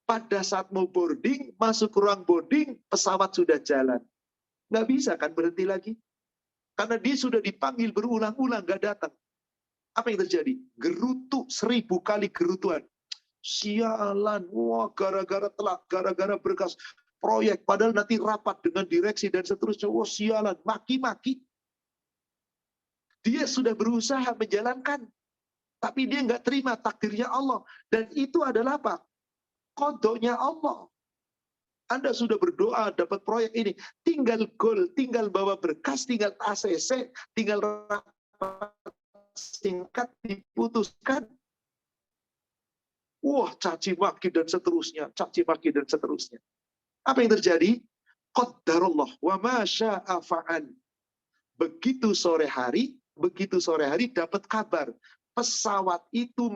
Pada saat mau boarding, masuk ruang boarding, pesawat sudah jalan. Nggak bisa kan berhenti lagi? Karena dia sudah dipanggil berulang-ulang, nggak datang. Apa yang terjadi? Gerutu, 1000 kali gerutuan. Sialan, wah gara-gara telat, gara-gara berkas proyek, padahal nanti rapat dengan direksi dan seterusnya. Wah sialan, maki-maki. Dia sudah berusaha menjalankan, tapi dia nggak terima takdirnya Allah. Dan itu adalah apa? Kodoknya Allah. Anda sudah berdoa dapat proyek ini, tinggal gol, tinggal bawa berkas, tinggal ACC, tinggal rapat singkat diputuskan. Wah, caci maki dan seterusnya, caci maki dan seterusnya. Apa yang terjadi? Qadarullah wa ma syaa fa'al. Begitu sore hari dapat kabar pesawat itu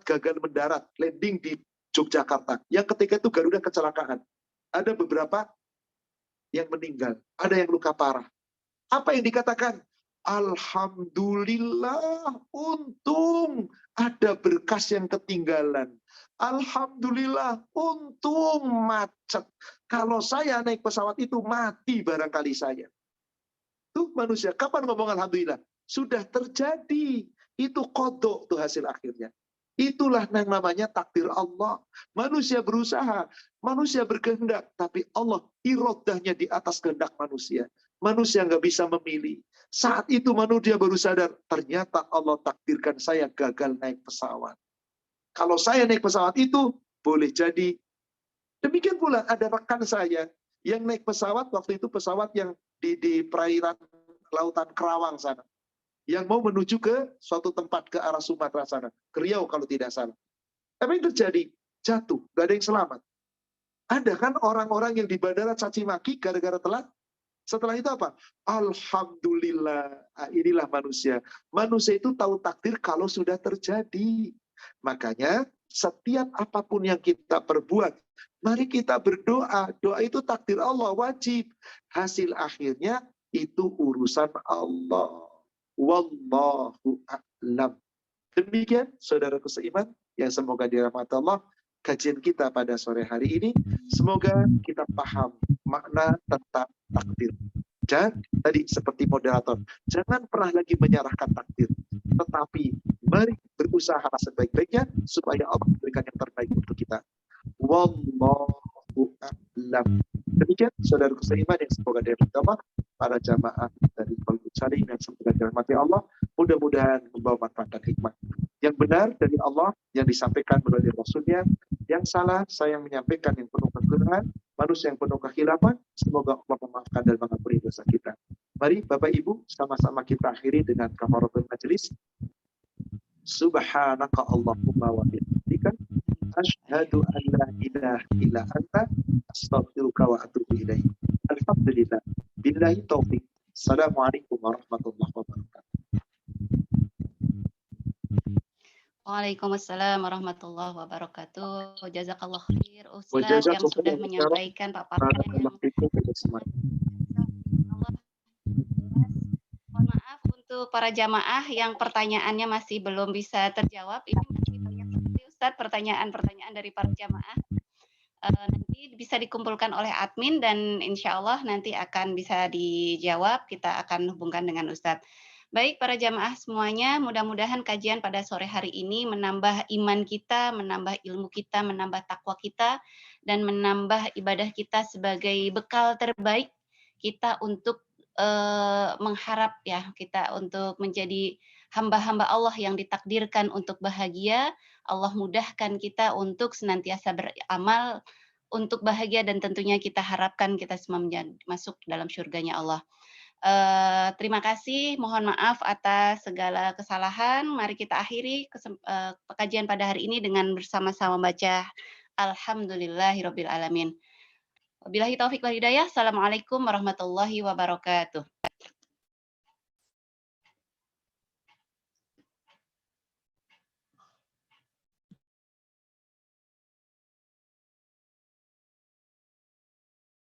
gagal mendarat, landing di Yogyakarta. Yang ketika itu Garuda kecelakaan. Ada beberapa yang meninggal, ada yang luka parah. Apa yang dikatakan? Alhamdulillah, untung ada berkas yang ketinggalan. Alhamdulillah, untung macet. Kalau saya naik pesawat itu mati barangkali saya. Tuh manusia, kapan ngomong alhamdulillah? Sudah terjadi. Itu kodok tuh hasil akhirnya. Itulah yang namanya takdir Allah. Manusia berusaha, manusia berkehendak, tapi Allah irodahnya di atas kehendak manusia. Manusia nggak bisa memilih. Saat itu manusia baru sadar, ternyata Allah takdirkan saya gagal naik pesawat. Kalau saya naik pesawat itu, boleh jadi. Demikian pula ada rekan saya yang naik pesawat, waktu itu pesawat yang di perairan Lautan Kerawang sana. Yang mau menuju ke suatu tempat ke arah Sumatera sana. Ke Riau kalau tidak salah. Apa yang terjadi? Jatuh, gak ada yang selamat. Ada kan orang-orang yang di bandara caci maki gara-gara telat? Setelah itu apa? Alhamdulillah. Nah, inilah manusia. Manusia itu tahu takdir kalau sudah terjadi. Makanya setiap apapun yang kita perbuat, mari kita berdoa. Doa itu takdir Allah, wajib. Hasil akhirnya itu urusan Allah. Wallahu a'lam. Demikian saudaraku seiman yang semoga dirahmati Allah, kajian kita pada sore hari ini. Semoga kita paham makna tentang takdir. Dan tadi seperti moderator, jangan pernah lagi menyerahkan takdir. Tetapi mari berusaha sebaik-baiknya supaya Allah memberikan yang terbaik untuk kita. Wallahu a'lam. Demikian saudaraku seiman yang semoga dirahmati Allah, para jamaah dari Qalbut Salim yang semoga dirahmati Allah, mudah-mudahan membawa manfaat dan hikmah. Yang benar dari Allah yang disampaikan melalui Rasulnya, yang salah saya yang menyampaikan yang penuh kekurangan, manusia yang penuh kekhilafan, semoga Allah memaafkan dan mengampuni dosa kita. Mari Bapak Ibu sama-sama kita akhiri dengan kafaratul majelis. Subhanaka Allahumma wa bihamdika asyhadu an la ilaha illa anta astaghfiruka wa atubu ilaik. Alhamdulillah. Billahi taufik. Assalamualaikum warahmatullahi wabarakatuh. Waalaikumsalam warahmatullahi wabarakatuh. Jazakallah khair Ustadz yang sudah menyampaikan paparannya yang mohon maaf untuk para jamaah yang pertanyaannya masih belum bisa terjawab. Ini masih banyak sekali Ustadz pertanyaan-pertanyaan dari para jamaah. Nanti bisa dikumpulkan oleh admin dan insya Allah nanti akan bisa dijawab. Kita akan hubungkan dengan Ustadz. Baik para jamaah semuanya, mudah-mudahan kajian pada sore hari ini menambah iman kita, menambah ilmu kita, menambah takwa kita, dan menambah ibadah kita sebagai bekal terbaik kita untuk mengharap ya, kita untuk menjadi hamba-hamba Allah yang ditakdirkan untuk bahagia. Allah mudahkan kita untuk senantiasa beramal untuk bahagia dan tentunya kita harapkan kita semua masuk dalam surganya Allah. Terima kasih, mohon maaf atas segala kesalahan. Mari kita akhiri kajian pada hari ini dengan bersama-sama baca Alhamdulillahirabbil alamin. Wabillahi taufik wal hidayah. Assalamualaikum warahmatullahi wabarakatuh.